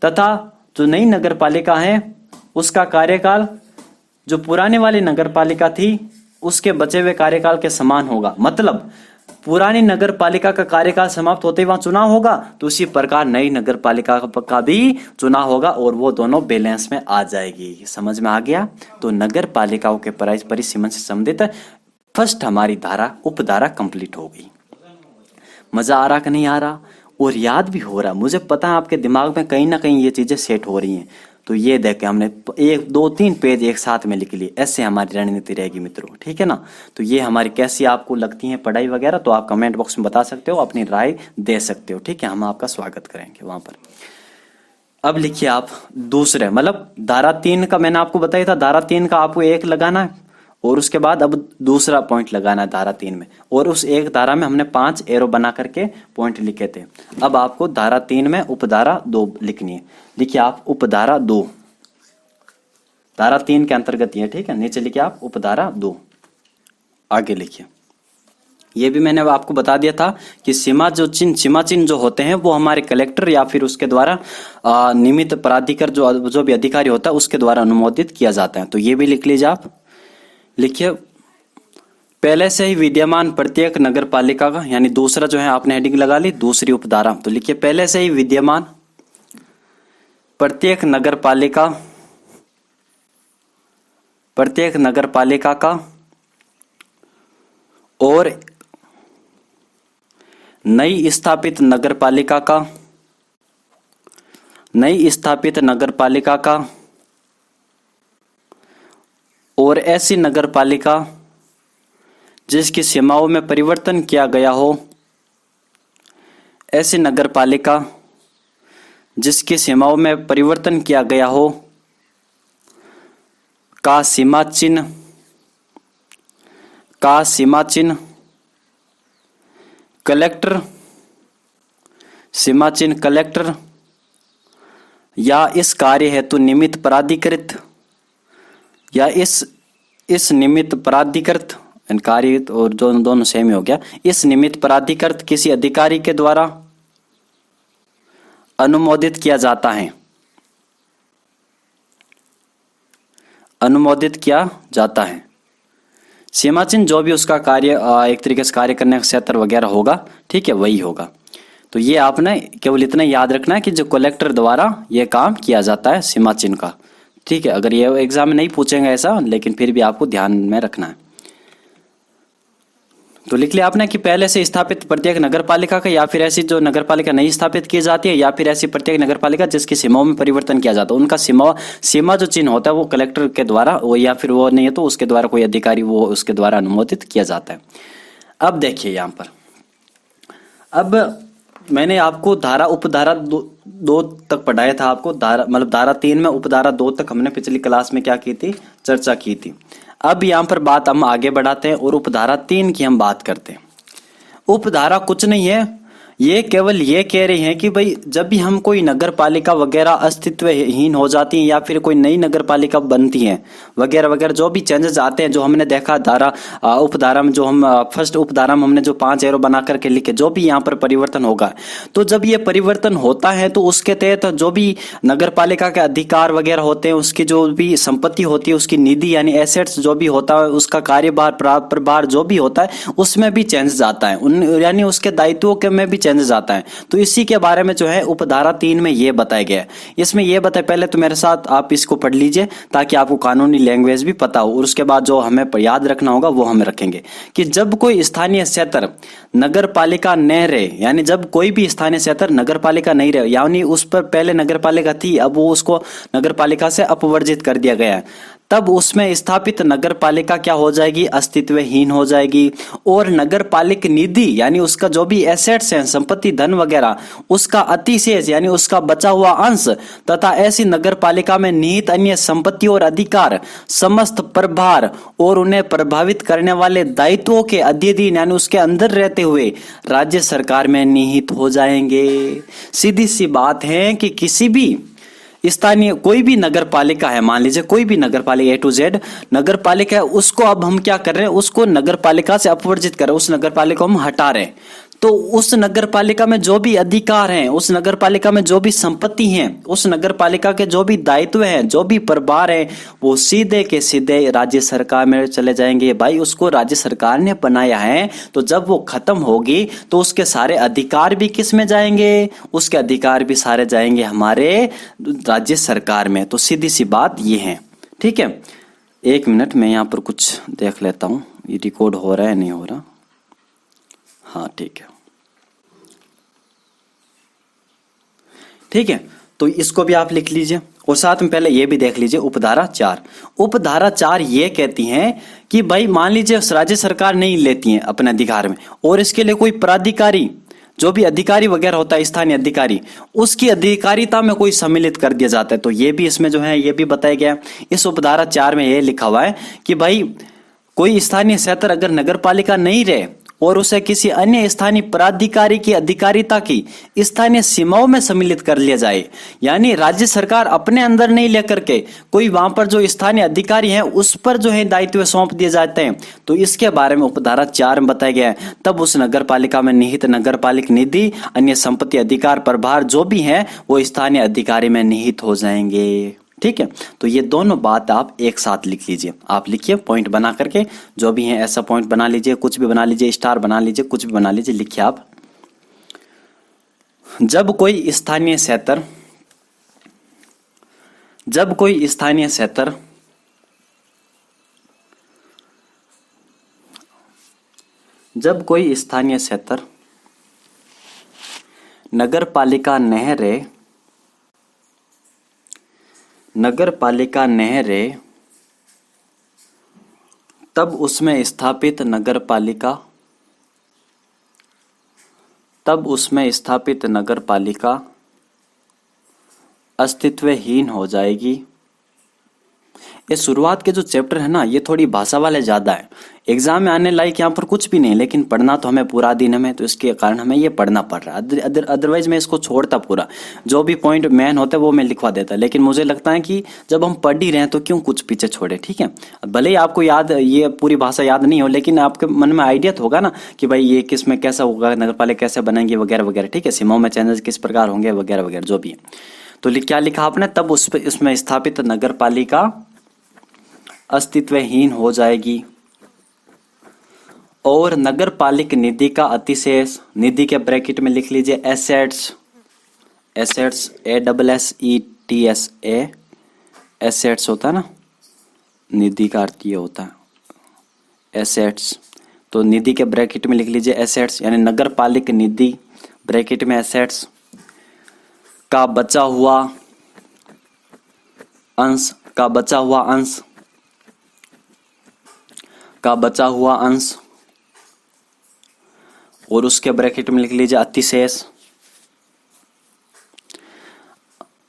A: तथा जो नई नगर पालिका है उसका कार्यकाल जो पुराने वाली नगर पालिका थी उसके बचे हुए कार्यकाल के समान होगा। मतलब पुरानी नगर पालिका का कार्यकाल समाप्त होते ही वहां चुनाव होगा, तो उसी प्रकार नई नगर पालिका का भी चुनाव होगा और वो दोनों बैलेंस में आ जाएगी। समझ में आ गया। तो नगर पालिकाओं के परिसीमन से संबंधित फर्स्ट हमारी धारा उपधारा कंप्लीट हो गई। मजा आ रहा कि नहीं आ रहा, और याद भी हो रहा। मुझे पता है आपके दिमाग में कहीं ना कहीं ये चीजें सेट हो रही हैं। तो ये देखे हमने 1 2 3 पेज एक साथ में लिख लिए, ऐसे हमारी रणनीति रहेगी मित्रों। ठीक है ना। तो ये हमारी कैसी आपको लगती है पढ़ाई वगैरह, तो आप कमेंट बॉक्स में बता सकते हो, अपनी राय दे सकते हो। ठीक है, हम आपका स्वागत करेंगे वहां पर। अब लिखिए आप दूसरे, मतलब धारा 3 का मैंने आपको बताया था, धारा 3 का आपको 1 लगाना है और उसके बाद अब दूसरा पॉइंट लगाना है धारा 3 में, और उस एक धारा में हमने 5 एरो बना करके पॉइंट लिखे थे। अब आपको धारा 3 में उपधारा 2 लिखनी है। लिखिए आप उपधारा 2, धारा 3 के अंतर्गत ये। ठीक है, नीचे लिखिए आप उपधारा 2। आगे लिखिए, ये भी मैंने आपको बता दिया था कि सीमा चिन्ह जो होते हैं वो हमारे कलेक्टर या फिर उसके द्वारा नियमित प्राधिकार जो भी अधिकारी होता है उसके द्वारा अनुमोदित किया जाता है। तो ये भी लिख लीजिए आप। लिखिए पहले से ही विद्यमान प्रत्येक नगर पालिका का, यानी दूसरा जो है आपने हेडिंग लगा ली दूसरी उपधारा। तो लिखिए पहले से ही विद्यमान प्रत्येक नगर पालिका का और नई स्थापित नगर पालिका का और ऐसी नगर पालिका जिसकी सीमाओं में परिवर्तन किया गया हो, ऐसी नगर पालिका जिसकी सीमाओं में परिवर्तन किया गया हो का सीमा चिन्ह कलेक्टर या इस कार्य हेतु निमित्त प्राधिकृत, या इस निमित्त प्राधिकृत, कार्य और दोनों सेम ही हो गया। इस निमित्त प्राधिकृत किसी अधिकारी के द्वारा अनुमोदित किया जाता है, अनुमोदित किया जाता है। सीमा चिन्ह जो भी उसका कार्य एक तरीके से कार्य करने का क्षेत्र वगैरह होगा, ठीक है, वही होगा। तो ये आपने केवल इतना याद रखना है कि जो कलेक्टर द्वारा ये काम किया जाता है सीमा चिन्ह का, ठीक है। अगर ये एग्जाम में नहीं पूछेंगे ऐसा, लेकिन फिर भी आपको ध्यान में रखना है। तो लिख लिया आपने कि पहले से स्थापित प्रत्येक नगरपालिका का, या फिर ऐसी जो नगरपालिका नहीं स्थापित की जाती है, या फिर ऐसी प्रत्येक नगरपालिका जिसकी सीमाओं में परिवर्तन किया जाता है, उनका सीमा जो चिन्ह होता है वो कलेक्टर के द्वारा, वो या फिर वो नहीं है तो उसके द्वारा कोई अधिकारी वो उसके द्वारा अनुमोदित किया जाता है। अब देखिए यहाँ पर, अब मैंने आपको धारा उपधारा दो तक पढ़ाया था आपको, धारा मतलब धारा 3 में उपधारा 2 तक हमने पिछली क्लास में क्या की थी, चर्चा की थी। अब यहाँ पर बात हम आगे बढ़ाते हैं और उपधारा 3 की हम बात करते हैं। उपधारा कुछ नहीं है, ये केवल ये कह रही हैं कि भाई जब भी हम कोई नगर पालिका वगैरह अस्तित्वहीन हो जाती है, या फिर कोई नई नगर पालिका बनती है वगैरह वगैरह, जो भी चेंजेस आते हैं, जो हमने देखा धारा उपधारा में, जो हम फर्स्ट उपधारा में हमने जो 5 एरो बना करके लिखे, जो भी यहाँ पर परिवर्तन होगा, तो जब ये परिवर्तन होता है तो उसके तहत जो भी नगर पालिका के अधिकार वगैरह होते हैं, उसकी जो भी संपत्ति होती है, उसकी निधि यानी एसेट्स जो भी होता है, उसका कार्यभार प्रभार जो भी होता है, उसमें भी चेंजेस आता है, यानी उसके दायित्वों के में भी जाता है। तो इसी के बारे में जो है उपधारा 3 में ये बताया गया है। इसमें ये बताया, पहले तो मेरे साथ आप इसको पढ़ लीजिए ताकि आपको कानूनी लैंग्वेज भी पता हो, और उसके बाद जो हमें याद रखना होगा वो हम रखेंगे कि जब कोई स्थानीय क्षेत्र नगर पालिका न रहे, यानी जब कोई भी स्थानीय क्षेत्र नगर पालिका नहीं रहे, यानी उस पर पहले नगर पालिका थी, अब वो उसको नगर पालिका से अपवर्जित कर दिया गया है, तब उसमें स्थापित नगर पालिका क्या हो जाएगी, अस्तित्वहीन हो जाएगी। और नगर पालिक निधि यानी उसका जो भी एसेट्स हैं, संपत्ति धन वगैरह, उसका अतिशेष यानी उसका बचा हुआ अंश, तथा ऐसी नगर पालिका में निहित अन्य संपत्ति और अधिकार, समस्त प्रभार और उन्हें प्रभावित करने वाले दायित्वों के अधीन यानी उसके अंदर रहते हुए राज्य सरकार में निहित हो जाएंगे। सीधी सी बात है कि किसी भी स्थानीय कोई भी नगर पालिका है, मान लीजिए कोई भी नगर पालिका A to Z नगर पालिका है, उसको अब हम क्या कर रहे हैं, उसको नगर पालिका से अपवर्जित कर रहे हैं, उस नगर पालिका को हम हटा रहे हैं। तो उस नगर पालिका में जो भी अधिकार हैं, उस नगर पालिका में जो भी संपत्ति हैं, उस नगर पालिका के जो भी दायित्व हैं, जो भी प्रभार हैं, वो सीधे के सीधे राज्य सरकार में चले जाएंगे। भाई उसको राज्य सरकार ने बनाया है, तो जब वो खत्म होगी तो उसके सारे अधिकार भी किस में जाएंगे, उसके अधिकार भी सारे जाएंगे हमारे राज्य सरकार में। तो सीधी सी बात ये है, ठीक है। 1 मिनट मैं यहाँ पर कुछ देख लेता हूँ, ये रिकॉर्ड हो रहा है नहीं हो रहा, हाँ ठीक है, ठीक है। तो इसको भी आप लिख लीजिए और साथ में पहले ये भी देख लीजिए उपधारा 4। उपधारा 4 ये कहती हैं कि भाई मान लीजिए राज्य सरकार नहीं लेती है अपने अधिकार में, और इसके लिए कोई प्राधिकारी जो भी अधिकारी वगैरह होता है, स्थानीय अधिकारी, उसकी अधिकारिता में कोई सम्मिलित कर दिया जाता है। तो ये भी इसमें जो है ये भी बताया गया। इस उपधारा 4 में ये लिखा हुआ है कि भाई कोई स्थानीय क्षेत्र अगर नगर पालिका नहीं रहे और उसे किसी अन्य स्थानीय प्राधिकारी की अधिकारिता की स्थानीय सीमाओं में सम्मिलित कर लिया जाए, यानी राज्य सरकार अपने अंदर नहीं लेकर के कोई वहां पर जो स्थानीय अधिकारी हैं उस पर जो है दायित्व सौंप दिए जाते हैं, तो इसके बारे में उपधारा 4 में बताया गया है। तब उस नगर पालिका में निहित नगर पालिक निधि, अन्य संपत्ति अधिकार प्रभार जो भी है वो स्थानीय अधिकारी में निहित हो जाएंगे, ठीक है। तो ये दोनों बात आप एक साथ लिख लीजिए, आप लिखिए पॉइंट बना करके, जो भी है ऐसा पॉइंट बना लीजिए, कुछ भी बना लीजिए, स्टार बना लीजिए, कुछ भी बना लीजिए, लिखिए आप। जब कोई स्थानीय क्षेत्र नगर पालिका न रहे, तब उसमें स्थापित नगर पालिका अस्तित्वहीन हो जाएगी। ये शुरुआत के जो चैप्टर है ना, ये थोड़ी भाषा वाले ज़्यादा है। एग्जाम में आने लायक यहाँ पर कुछ भी नहीं, लेकिन पढ़ना तो हमें पूरा दिन हमें, तो इसके कारण हमें ये पढ़ना पड़ रहा है। अदरवाइज मैं इसको छोड़ता पूरा, जो भी पॉइंट मेन होता है वो मैं लिखवा देता, लेकिन मुझे लगता है कि जब हम पढ़ ही रहे हैं तो क्यों कुछ पीछे छोड़े। ठीक है, भले ही आपको याद ये पूरी भाषा याद नहीं हो, लेकिन आपके मन में आइडिया तो होगा ना कि भाई ये किस में कैसा होगा, नगर पालिका कैसे बनेंगे वगैरह वगैरह। ठीक है, सीमाओं में चेंजेस किस प्रकार होंगे वगैरह वगैरह जो भी है। तो क्या लिखा आपने, तब उस पे उसमें स्थापित नगर पालिका अस्तित्वहीन हो जाएगी और नगर पालिक निधि का अतिशेष, निधि के ब्रैकेट में लिख लीजिए एसेट्स, एसेट्स ASSETS एसेट्स होता है ना, निधि का अर्थ ये होता है एसेट्स। तो निधि के ब्रैकेट में लिख लीजिए एसेट्स, यानी नगर पालिक निधि ब्रैकेट में एसेट्स का बचा हुआ अंश, का बचा हुआ अंश, का बचा हुआ अंश, और उसके ब्रैकेट में लिख लीजिए अतिशेष,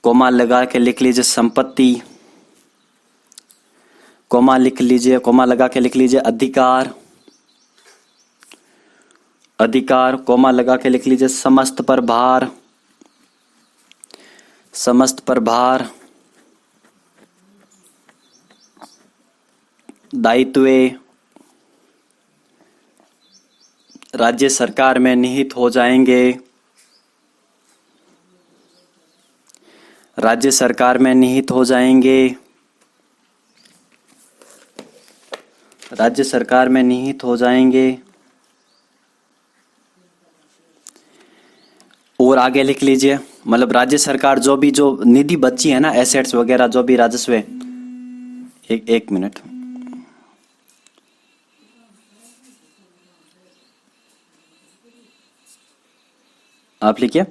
A: कोमा लगा के लिख लीजिए संपत्ति, कोमा लिख लीजिए, कोमा लगा के लिख लीजिए अधिकार, अधिकार, कोमा लगा के लिख लीजिए समस्त प्रभार, समस्त प्रभार, दायित्व राज्य सरकार में निहित हो जाएंगे, राज्य सरकार में निहित हो जाएंगे, राज्य सरकार में निहित हो जाएंगे। और आगे लिख लीजिए, मतलब राज्य सरकार जो भी जो निधि बची है ना, एसेट्स वगैरह जो भी राजस्व, एक मिनट, आप लिखिए।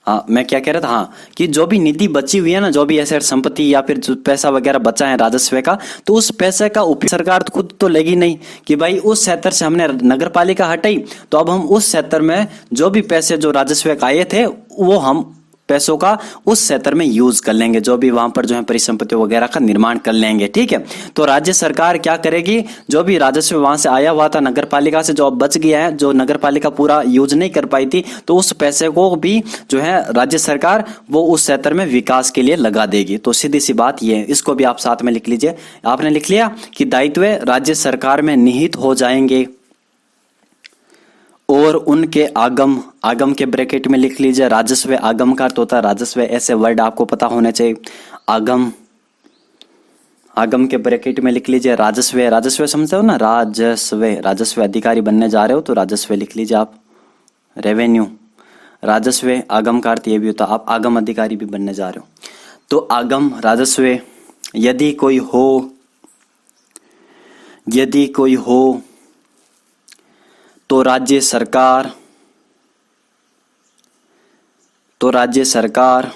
A: हाँ, मैं क्या कह रहा था, हाँ, कि जो भी निधि बची हुई है ना, जो भी एसेट संपत्ति या फिर जो पैसा वगैरह बचा है राजस्व का, तो उस पैसे का उपयोग सरकार तो खुद तो लेगी नहीं कि भाई उस क्षेत्र से हमने नगर पालिका हटाई, तो अब हम उस क्षेत्र में जो भी पैसे जो राजस्व का आए थे वो हम पैसों का उस क्षेत्र में यूज कर लेंगे, जो भी वहां पर जो है परिसंपत्ति वगैरह का निर्माण कर लेंगे। ठीक है, तो राज्य सरकार क्या करेगी, जो भी राजस्व वहां से आया हुआ था नगर पालिका से, जो अब बच गया है, जो नगर पालिका पूरा यूज नहीं कर पाई थी, तो उस पैसे को भी जो है राज्य सरकार वो उस क्षेत्र में विकास के लिए लगा देगी। तो सीधी सी बात ये है, इसको भी आप साथ में लिख लीजिए। आपने लिख लिया कि दायित्व राज्य सरकार में निहित हो जाएंगे और उनके आगम, आगम के ब्रैकेट में लिख लीजिए राजस्व, आगम का अर्थ होता है राजस्व, ऐसे वर्ड आपको पता होने चाहिए। आगम, आगम के ब्रैकेट में लिख लीजिए राजस्व, राजस्व समझते हो ना, राजस्व, राजस्व अधिकारी बनने जा रहे हो तो राजस्व लिख लीजिए आप, रेवेन्यू, राजस्व, आगम का अर्थ ये भी होता है आप आगम अधिकारी भी बनने जा रहे हो। तो आगम, राजस्व, यदि कोई हो, यदि कोई हो तो राज्य सरकार, तो राज्य सरकार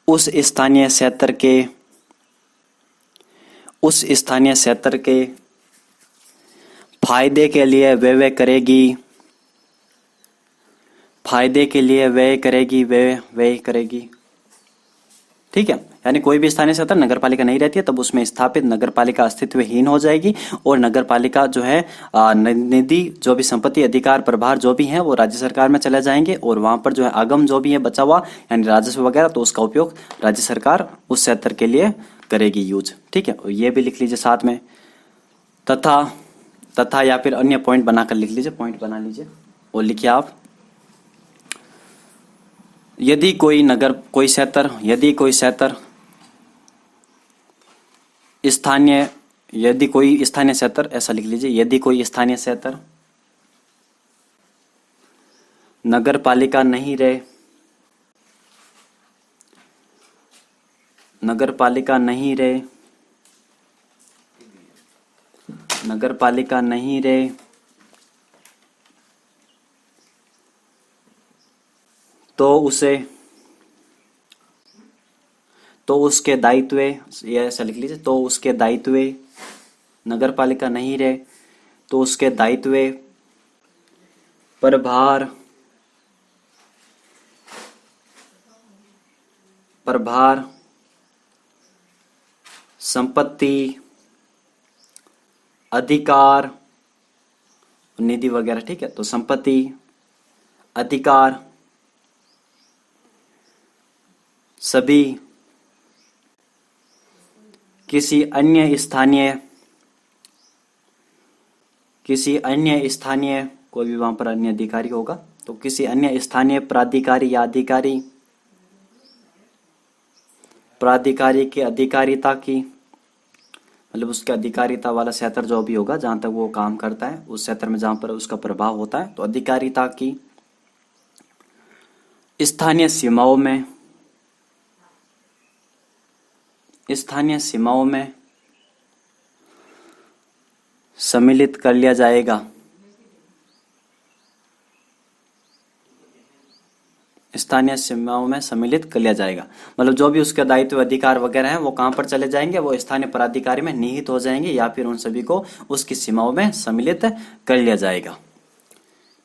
A: उस स्थानीय क्षेत्र के, उस स्थानीय क्षेत्र के फायदे के लिए व्यय करेगी, फायदे के लिए व्यय करेगी, व्यय करेगी। ठीक है, यानी कोई भी स्थानीय क्षेत्र नगर पालिका नहीं रहती है तब उसमें स्थापित नगर पालिका अस्तित्वहीन हो जाएगी और नगर पालिका जो है निधि, जो भी संपत्ति, अधिकार, प्रभार जो भी है वो राज्य सरकार में चले जाएंगे और वहां पर जो है आगम जो भी है बचा हुआ यानी राजस्व वगैरह, तो उसका उपयोग राज्य सरकार उस क्षेत्र के लिए करेगी यूज। ठीक है, और ये भी लिख लीजिए साथ में, तथा, तथा या फिर अन्य पॉइंट बनाकर लिख लीजिए, पॉइंट बना लीजिए और लिखिए आप, यदि कोई नगर, कोई क्षेत्र, यदि कोई क्षेत्र स्थानीय, यदि कोई स्थानीय क्षेत्र, ऐसा लिख लीजिए, यदि कोई स्थानीय क्षेत्र नगर पालिका नहीं रहे, नगर पालिका नहीं रहे, नगर पालिका नहीं रहे, तो उसे, तो उसके दायित्व, ये ऐसा लिख लीजिए, तो उसके दायित्व, नगर पालिका नहीं रहे तो उसके दायित्व, प्रभार, प्रभार संपत्ति, अधिकार, निधि वगैरह, ठीक है। तो संपत्ति, अधिकार, सभी किसी अन्य स्थानीय कोई भी वहां पर अन्य अधिकारी होगा, तो किसी अन्य स्थानीय प्राधिकारी या प्राधिकारी की अधिकारिता की, मतलब उसके अधिकारिता वाला क्षेत्र जो भी होगा जहां तक वो काम करता है, उस क्षेत्र में जहां पर उसका प्रभाव होता है, तो अधिकारिता की स्थानीय सीमाओं में सम्मिलित कर लिया जाएगा। स्थानीय सीमाओं में सम्मिलित कर लिया जाएगा, मतलब जो भी उसके दायित्व अधिकार वगैरह हैं वो कहां पर चले जाएंगे, वो स्थानीय प्राधिकारी में निहित हो जाएंगे, या फिर उन सभी को उसकी सीमाओं में सम्मिलित कर लिया जाएगा।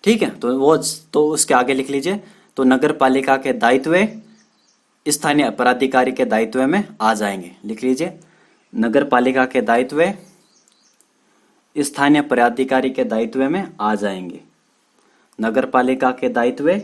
A: ठीक है, तो उसके आगे लिख लीजिए। तो नगर पालिका के दायित्व स्थानीय प्राधिकारी के दायित्व में आ जाएंगे। लिख लीजिए, नगर पालिका के दायित्व स्थानीय प्राधिकारी के दायित्व में आ जाएंगे। नगर पालिका के दायित्व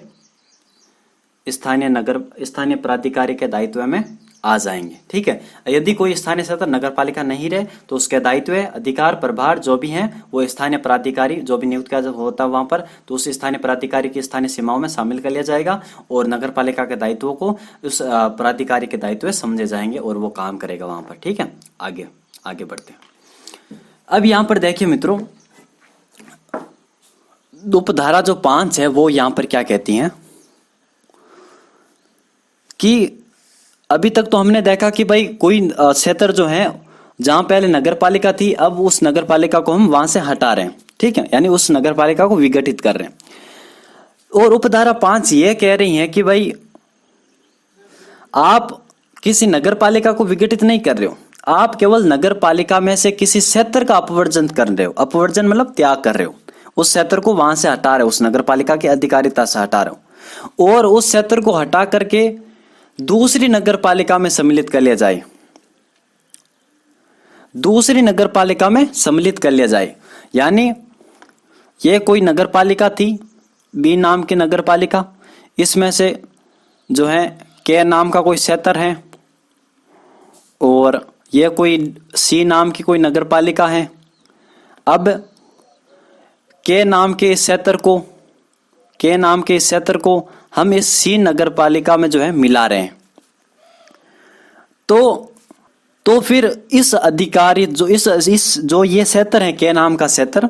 A: स्थानीय प्राधिकारी के दायित्व में आ जाएंगे। ठीक है, यदि कोई स्थानीय क्षेत्र नगर पालिका नहीं रहे तो उसके दायित्व, अधिकार, प्रभार जो भी हैं वो स्थानीय प्राधिकारी जो भी नियुक्त किया होता है वहां पर, तो उस स्थानीय प्राधिकारी की स्थानीय सीमाओं में शामिल कर लिया जाएगा और नगर पालिका के दायित्वों को उस प्राधिकारी के दायित्व समझे जाएंगे और वो काम करेगा वहां पर। ठीक है, आगे बढ़ते हैं। अब यहाँ पर देखिए मित्रों, उपधारा जो 5 है वो यहाँ पर क्या कहती है कि अभी तक तो हमने देखा कि भाई कोई क्षेत्र जो है जहां पहले नगर पालिका थी, अब उस नगर पालिका को हम वहां से हटा रहे हैं। ठीक है, यानी उस नगर पालिका को विघटित कर रहे हैं। और उपधारा 5 ये कह रही है कि भाई आप किसी नगर पालिका को विघटित नहीं कर रहे हो, आप केवल नगर पालिका में से किसी क्षेत्र का अपवर्जन कर रहे हो। अपवर्जन मतलब त्याग कर रहे हो, उस क्षेत्र को वहां से हटा रहे हो, उस नगर पालिका की अधिकारिता से हटा रहे हो, और उस क्षेत्र को हटा करके दूसरी नगर पालिका में सम्मिलित कर लिया जाए। दूसरी नगर पालिका में सम्मिलित कर लिया जाए, यानी ये कोई नगर पालिका थी, बी नाम की नगर पालिका, इसमें से जो है के नाम का कोई क्षेत्र है, और ये कोई सी नाम की कोई नगर पालिका है। अब के नाम के इस क्षेत्र को हम इस सी नगर पालिका में जो है मिला रहे हैं। तो फिर इस अधिकारी जो इस जो ये क्षेत्र है, के नाम का क्षेत्र,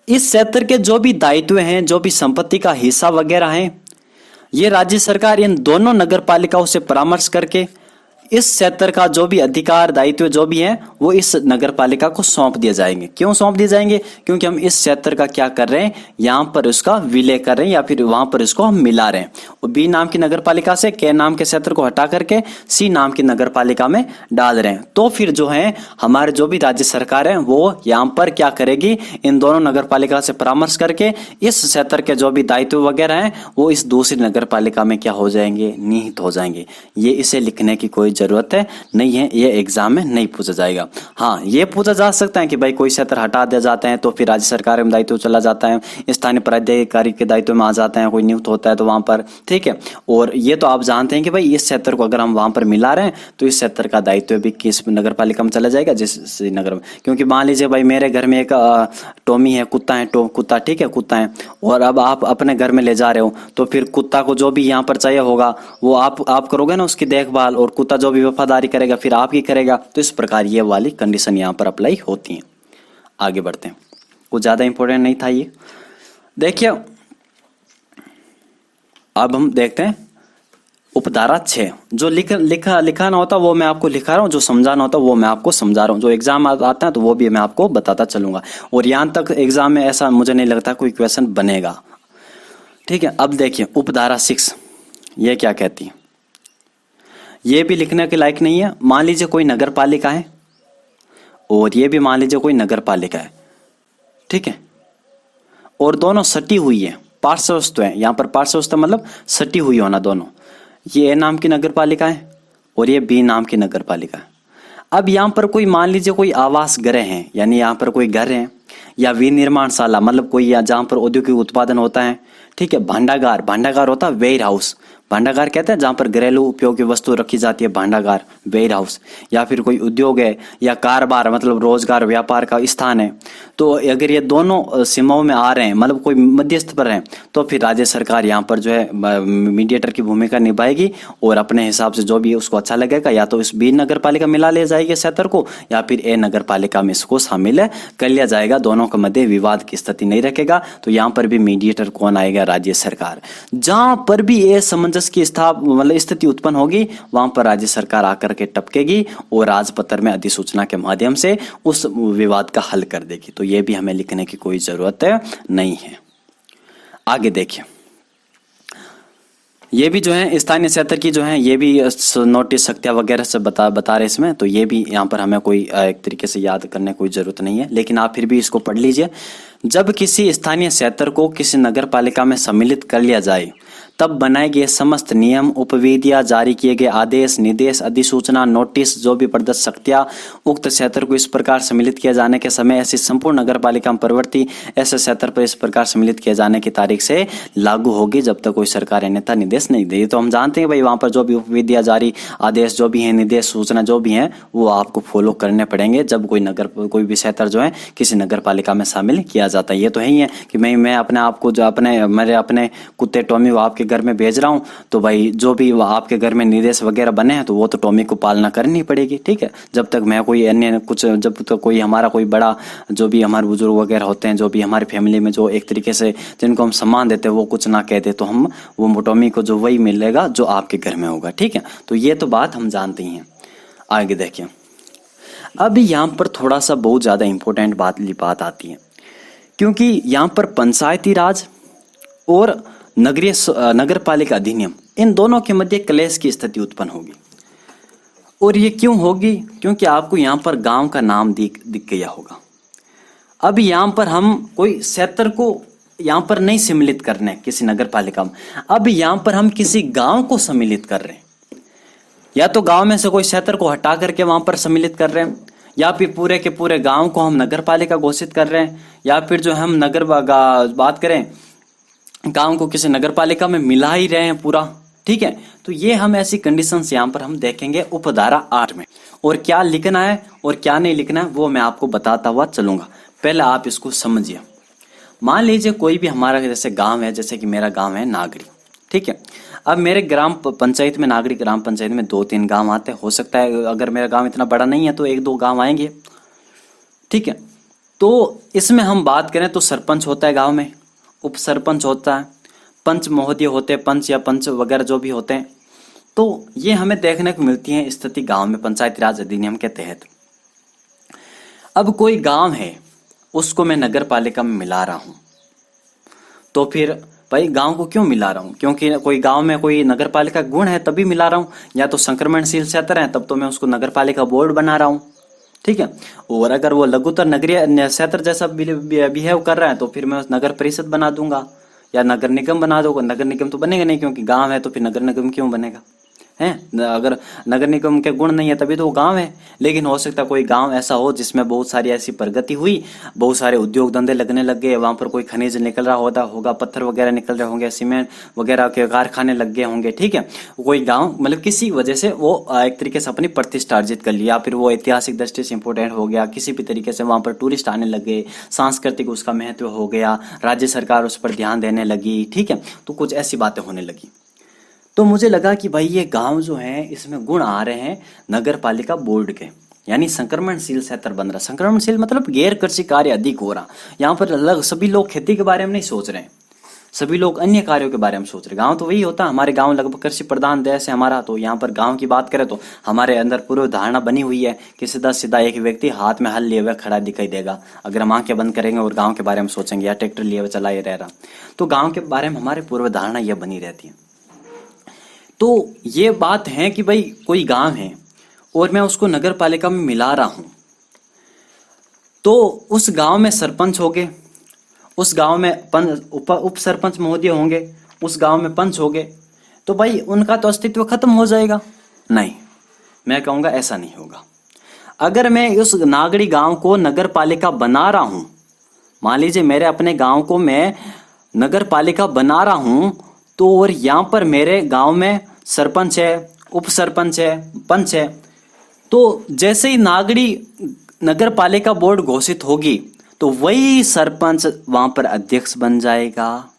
A: इस क्षेत्र के जो भी दायित्व हैं, जो भी संपत्ति का हिस्सा वगैरह है, ये राज्य सरकार इन दोनों नगर पालिकाओं से परामर्श करके इस क्षेत्र का जो भी अधिकार, दायित्व जो भी है वो इस नगर पालिका को सौंप दिए जाएंगे। क्यों सौंप दिए जाएंगे? क्योंकि हम इस क्षेत्र का क्या कर रहे हैं, यहाँ पर उसका विलय कर रहे हैं, या फिर वहां पर इसको हम मिला रहे हैं। और बी नाम की नगर पालिका से के नाम के क्षेत्र को हटा करके सी नाम की नगर पालिका में डाल रहे हैं। तो फिर जो है हमारे जो भी राज्य सरकार है वो यहाँ पर क्या करेगी, इन दोनों नगर पालिका से परामर्श करके इस क्षेत्र के जो भी दायित्व वगैरह हैं वो इस दूसरी नगर पालिका में क्या हो जाएंगे, निहित हो जाएंगे। ये इसे लिखने की कोई जरूरत है नहीं है, ये एग्जाम में नहीं पूछा जाएगा। हाँ, ये पूछा जा सकता है कि भाई कोई क्षेत्र हटा दिया जाता है तो फिर राज्य सरकार में दायित्व चला जाता है, स्थानीय प्राधिकारी के दायित्व में आ जाते हैं, कोई नियुक्त होता है तो वहां पर, ठीक है। और ये तो आप जानते हैं कि भाई इस क्षेत्र को अगर हम वहां पर मिला रहे हैं तो इस क्षेत्र का दायित्व भी किस नगर पालिका में चला जाएगा, जिस नगर में। क्योंकि मान लीजिए भाई मेरे घर में एक टॉमी है, कुत्ता है, कुत्ता, ठीक है, कुत्ता है, और अब आप अपने घर में ले जा रहे हो तो फिर कुत्ता को जो भी यहाँ पर चाहिए होगा वो आप करोगे ना उसकी देखभाल, और कुत्ता जो भी वफादारी करेगा फिर आप ही करेगा। तो इस प्रकार ये वाली कंडीशन यहाँ पर अप्लाई होती है। आगे बढ़ते हैं, कुछ ज्यादा इंपॉर्टेंट नहीं था ये। देखिए अब हम देखते हैं उपधारा 6। जो लिखाना होता वो मैं आपको लिखा रहा हूँ, जो समझाना होता वो मैं आपको समझा रहा हूँ। जो एग्जाम आता है तो वो भी मैं आपको बताता चलूंगा, और यहाँ तक एग्जाम में ऐसा मुझे नहीं लगता कोई क्वेश्चन बनेगा, ठीक है। अब देखिए उपधारा 6 ये क्या कहती है, ये भी लिखने के लायक नहीं है। मान लीजिए कोई नगर पालिका है और ये भी मान लीजिए कोई नगर पालिका है, ठीक है, और दोनों सटी हुई है, पार्श्वस्थ है। यहाँ पर पार्श्वस्थ मतलब सटी हुई होना दोनों। ये ए नाम की नगर पालिका है और ये बी नाम की नगर पालिका है। अब यहाँ पर कोई मान लीजिए कोई आवास गृह है, यानी यहाँ पर कोई घर है, या विनिर्माणशाला मतलब कोई या जहाँ पर औद्योगिक उत्पादन होता है, ठीक है। भांडागार, भांडागार होता है वेयर हाउस, भांडागार कहते हैं जहाँ पर घरेलू उपयोग की वस्तु रखी जाती है, भांडागार वेयर हाउस। या फिर कोई उद्योग है या कारोबार मतलब रोजगार व्यापार का स्थान है। तो अगर ये दोनों सीमाओं में आ रहे हैं, मतलब कोई मध्यस्थ पर है, तो फिर राज्य सरकार यहाँ पर जो है मीडिएटर की भूमिका निभाएगी और अपने हिसाब से जो भी उसको अच्छा लगेगा, या तो इस बी नगर पालिका मिला ले जाएगी क्षेत्र को, या फिर ए नगर पालिका में इसको शामिल कर लिया जाएगा। दोनों के मध्य विवाद की स्थिति नहीं रखेगा। तो यहाँ पर भी मीडिएटर कौन आएगा? राज्य सरकार। जहां पर भी ये असमंजस की मतलब स्थिति उत्पन्न होगी, वहां पर राज्य सरकार आकर के टपकेगी और राजपत्र में अधिसूचना के माध्यम से उस विवाद का हल कर देगी। तो ये भी हमें लिखने की कोई जरूरत नहीं है। आगे देखिए, ये भी जो है स्थानीय क्षेत्र की जो है ये भी नोटिस शक्तियां वगैरह से बता रहे इसमें। तो ये भी यहाँ पर हमें कोई एक तरीके से याद करने कोई जरूरत नहीं है, लेकिन आप फिर भी इसको पढ़ लीजिए। जब किसी स्थानीय क्षेत्र को किसी नगर पालिका में सम्मिलित कर लिया जाए, तब बनाए गए समस्त नियम, उपविधियां, जारी किए गए आदेश, निर्देश, अधिसूचना, नोटिस, जो भी प्रदत्त शक्तियां उक्त क्षेत्र को इस प्रकार सम्मिलित किए जाने के समय ऐसी संपूर्ण नगर पालिका में प्रवृत्ति ऐसे क्षेत्र पर इस प्रकार सम्मिलित किए जाने की तारीख से लागू होगी, जब तक कोई सरकार अन्यथा निर्देश नहीं दे। तो हम जानते हैं भाई वहां पर जो भी उपविधियां, जारी आदेश जो भी है, निर्देश, सूचना जो भी है, वो आपको फॉलो करने पड़ेंगे जब कोई भी क्षेत्र जो है किसी नगर पालिका में शामिल किया जाता है। ये तो है ही है कि मैं अपने आप को जो मेरे अपने कुत्ते टॉमी वो आपके घर में भेज रहा हूं, तो भाई जो भी आपके घर में निर्देश वगैरह बने हैं तो वो तो टॉमी को पालना करनी पड़ेगी, ठीक है। जब तक मैं कोई अन्य कुछ, जब तक कोई हमारा कोई बड़ा जो भी हमारे बुजुर्ग वगैरह होते हैं, जो भी हमारी फैमिली में जो एक तरीके से जिनको हम सम्मान देते हैं, वो कुछ ना कहते, तो हम वो टॉमी को जो वही मिलेगा जो आपके घर में होगा, ठीक है। तो ये तो बात हम जानते ही हैं। आगे देखिए, अब यहाँ पर थोड़ा सा बहुत ज्यादा इंपॉर्टेंट बात आती है, क्योंकि यहाँ पर पंचायती राज और नगर पालिका अधिनियम, इन दोनों के मध्य क्लेश की स्थिति उत्पन्न होगी। और ये क्यों होगी? क्योंकि आपको यहाँ पर गांव का नाम दिख गया होगा। अब यहाँ पर हम कोई क्षेत्र को यहाँ पर नहीं सम्मिलित कर रहे हैं किसी नगर पालिका में, अब यहाँ पर हम किसी गांव को सम्मिलित कर रहे हैं। या तो गांव में से कोई क्षेत्र को हटा करके वहां पर सम्मिलित कर रहे हैं, या फिर पूरे के पूरे गांव को हम नगर पालिका घोषित कर रहे हैं, या फिर जो हम बात करें गांव को किसी नगर पालिका में मिला ही रहे हैं पूरा, ठीक है। तो ये हम ऐसी कंडीशंस यहाँ पर हम देखेंगे उपधारा 8 में, और क्या लिखना है और क्या नहीं लिखना है वो मैं आपको बताता हुआ चलूंगा। पहले आप इसको समझिए। मान लीजिए कोई भी हमारा जैसे गांव है, जैसे कि मेरा गांव है नागरी, ठीक है। अब मेरे ग्राम पंचायत में, नागरी ग्राम पंचायत में 2-3 गांव आते हैं, हो सकता है अगर मेरा गांव इतना बड़ा नहीं है तो 1-2 गांव आएंगे, ठीक है। तो इसमें हम बात करें तो सरपंच होता है गांव में, उप सरपंच होता है, पंच महोदय होते हैं, पंच या पंच वगैरह जो भी होते हैं। तो ये हमें देखने को मिलती है स्थिति गांव में पंचायती राज अधिनियम के तहत। अब कोई गांव है, उसको मैं नगर पालिका में मिला रहा हूं, तो फिर भाई गांव को क्यों मिला रहा हूं? क्योंकि कोई गांव में कोई नगर पालिका गुण है तभी मिला रहा हूं, या तो संक्रमणशील क्षेत्र है तब तो मैं उसको नगर पालिका बोर्ड बना रहा हूं, ठीक है। और अगर वो लघुतर नगरीय क्षेत्र जैसा बिहेव कर रहा है तो फिर मैं उस नगर परिषद बना दूंगा या नगर निगम बना दूंगा। नगर निगम तो बनेगा नहीं, क्योंकि गांव है तो फिर नगर निगम क्यों बनेगा है? अगर नगर निगम के गुण नहीं है तभी तो वो गांव है। लेकिन हो सकता है कोई गांव ऐसा हो जिसमें बहुत सारी ऐसी प्रगति हुई, बहुत सारे उद्योग धंधे लगने लग गए, वहां पर कोई खनिज निकल रहा होगा, पत्थर वगैरह निकल रहे होंगे, सीमेंट वगैरह के कारखाने लग गए होंगे, ठीक है। कोई गाँव मतलब किसी वजह से वो एक तरीके से अपनी प्रतिष्ठा अर्जित कर लिया, फिर वो ऐतिहासिक दृष्टि से इंपोर्टेंट हो गया, किसी भी तरीके से वहां पर टूरिस्ट आने लगे, सांस्कृतिक उसका महत्व हो गया, राज्य सरकार उस पर ध्यान देने लगी, ठीक है। तो कुछ ऐसी बातें होने लगी। तो मुझे लगा कि भाई ये गांव जो है इसमें गुण आ रहे हैं नगर पालिका बोर्ड के, यानी संक्रमणशील क्षेत्र बन रहा। संक्रमणशील मतलब गैर कृषि कार्य अधिक हो रहा। यहाँ पर अलग सभी लोग खेती के बारे में नहीं सोच रहे हैं, सभी लोग अन्य कार्यों के बारे में सोच रहे। गांव तो वही होता है, हमारे गांव लगभग कृषि प्रधान देश है हमारा। तो यहाँ पर गांव की बात करें तो हमारे अंदर पूर्व धारणा बनी हुई है कि सीधा सीधा एक व्यक्ति हाथ में हल लिए हुए खड़ा दिखाई देगा अगर हम आंखें बंद करेंगे और गाँव के बारे में सोचेंगे, या ट्रैक्टर लिए हुए चला रह रहा। तो गाँव के बारे में हमारे पूर्व धारणा यह बनी रहती है। तो ये बात है कि भाई कोई गांव है और मैं उसको नगर पालिका में मिला रहा हूं, तो उस गांव में सरपंच होंगे, उस गांव में उप सरपंच महोदय होंगे, उस गांव में पंच होंगे, तो भाई उनका तो अस्तित्व खत्म हो जाएगा? नहीं, मैं कहूंगा ऐसा नहीं होगा। अगर मैं उस नागड़ी गांव को नगर पालिका बना रहा हूं, मान लीजिए मेरे अपने गांव को मैं नगर पालिका बना रहा हूं, तो और यहां पर मेरे गांव में सरपंच है, उप सरपंच है, पंच है, तो जैसे ही नागड़ी नगर पालिका बोर्ड घोषित होगी तो वही सरपंच वहां पर अध्यक्ष बन जाएगा,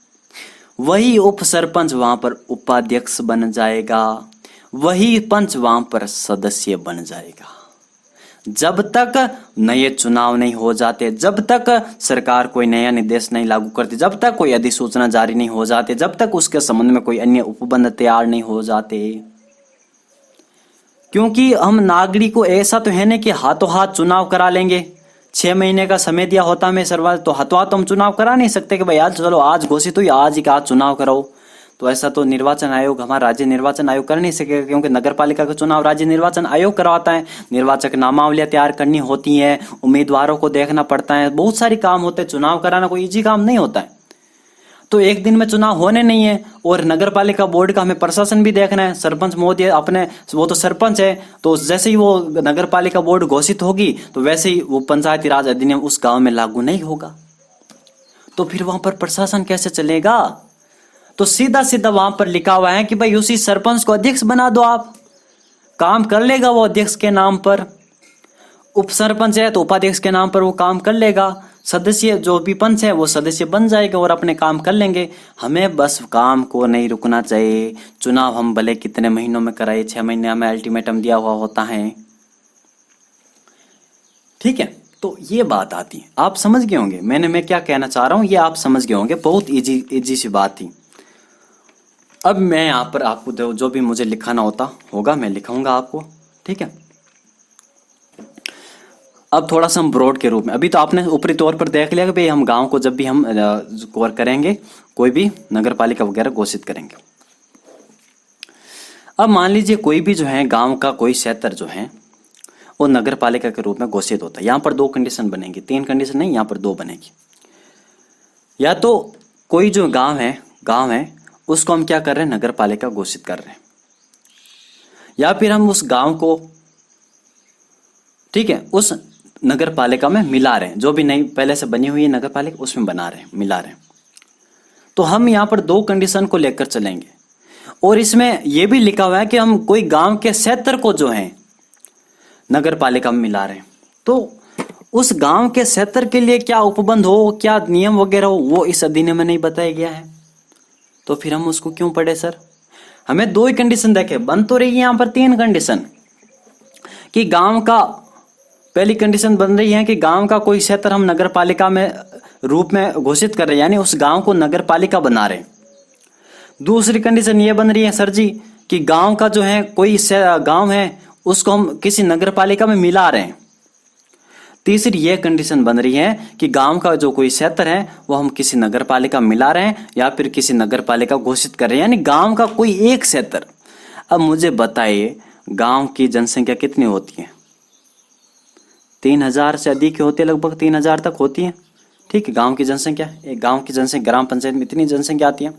A: वही उप सरपंच वहां पर उपाध्यक्ष बन जाएगा, वही पंच वहां पर सदस्य बन जाएगा। जब तक नए चुनाव नहीं हो जाते, जब तक सरकार कोई नया निर्देश नहीं लागू करती, जब तक कोई अधिसूचना जारी नहीं हो जाते, जब तक उसके संबंध में कोई अन्य उपबंध तैयार नहीं हो जाते। क्योंकि हम नागरिक को ऐसा तो है नहीं कि हाथों हाथ चुनाव करा लेंगे। 6 महीने का समय दिया होता हमें सरकार, तो हाथों हाथ हम चुनाव करा नहीं सकते कि भाई आज चलो आज घोषित हुई आज ही का आज चुनाव कराओ। तो ऐसा तो निर्वाचन आयोग, हमारा राज्य निर्वाचन आयोग कर नहीं सकेगा, क्योंकि नगर पालिका का चुनाव राज्य निर्वाचन आयोग करवाता है। निर्वाचक नामावलियां तैयार करनी होती हैं, उम्मीदवारों को देखना पड़ता है, बहुत सारे काम होते हैं। चुनाव कराना कोई इजी काम नहीं होता है। तो एक दिन में चुनाव होने नहीं है, और नगर पालिका बोर्ड का हमें प्रशासन भी देखना है। सरपंच महोदय अपने, वो तो सरपंच है, तो जैसे ही वो नगर पालिका बोर्ड घोषित होगी तो वैसे ही वो पंचायती राज अधिनियम उस गांव में लागू नहीं होगा, तो फिर वहां पर प्रशासन कैसे चलेगा? तो सीधा सीधा वहां पर लिखा हुआ है कि भाई उसी सरपंच को अध्यक्ष बना दो, आप काम कर लेगा वो अध्यक्ष के नाम पर, उप सरपंच है तो उपाध्यक्ष के नाम पर वो काम कर लेगा, सदस्य जो भी पंच है वो सदस्य बन जाएगा और अपने काम कर लेंगे। हमें बस काम को नहीं रुकना चाहिए। चुनाव हम भले कितने महीनों में कराए, 6 महीने में अल्टीमेटम दिया हुआ होता है, ठीक है। तो ये बात आती है, आप समझ गए होंगे मैं क्या कहना चाह रहा हूं, ये आप समझ गए होंगे। बहुत इजी सी बात थी। अब मैं यहाँ पर आपको जो भी मुझे लिखाना होगा मैं लिखाऊंगा आपको, ठीक है। अब थोड़ा सा हम ब्रॉड के रूप में, अभी तो आपने ऊपरी तौर पर देख लिया कि भाई हम गांव को जब भी हम कवर करेंगे, कोई भी नगर पालिका वगैरह घोषित करेंगे। अब मान लीजिए कोई भी जो है गांव का कोई क्षेत्र जो है वो नगर पालिका के रूप में घोषित होता है। यहाँ पर 2 कंडीशन बनेगी, 3 कंडीशन नहीं, यहाँ पर 2 बनेगी। या तो कोई जो गांव है उसको हम क्या कर रहे हैं, नगर पालिका घोषित कर रहे हैं, या फिर हम उस गांव को, ठीक है, उस नगर पालिका में मिला रहे हैं, जो भी नई पहले से बनी हुई है नगर पालिका उसमें बना रहे हैं, मिला रहे हैं। तो हम यहाँ पर 2 कंडीशन को लेकर चलेंगे, और इसमें यह भी लिखा हुआ है कि हम कोई गांव के क्षेत्र को जो है नगर पालिका में मिला रहे हैं, तो उस गांव के क्षेत्र के लिए क्या उपबंध हो, क्या नियम वगैरह हो, वो इस अधिनियम में नहीं बताया गया है। तो फिर हम उसको क्यों पढ़े सर? हमें 2 ही कंडीशन देखे, बन तो रही है यहाँ पर 3 कंडीशन कि गांव का, पहली कंडीशन बन रही है कि गांव का कोई क्षेत्र हम नगर पालिका में रूप में घोषित कर रहे हैं, यानी उस गांव को नगर पालिका बना रहे हैं। दूसरी कंडीशन ये बन रही है सर जी कि गांव का जो है कोई गांव है उसको हम किसी नगर पालिका में मिला रहे हैं। तीसरी ये कंडीशन बन रही है कि गांव का जो कोई क्षेत्र है वो हम किसी नगर पालिका मिला रहे हैं या फिर किसी नगर पालिका घोषित कर रहे हैं, यानी गांव का कोई एक क्षेत्र। अब मुझे बताइए गांव की जनसंख्या कितनी होती है? 3000 से अधिक होती है, लगभग 3000 तक होती है, ठीक है। गांव की जनसंख्या, एक गांव की जनसंख्या ग्राम पंचायत में इतनी जनसंख्या आती है,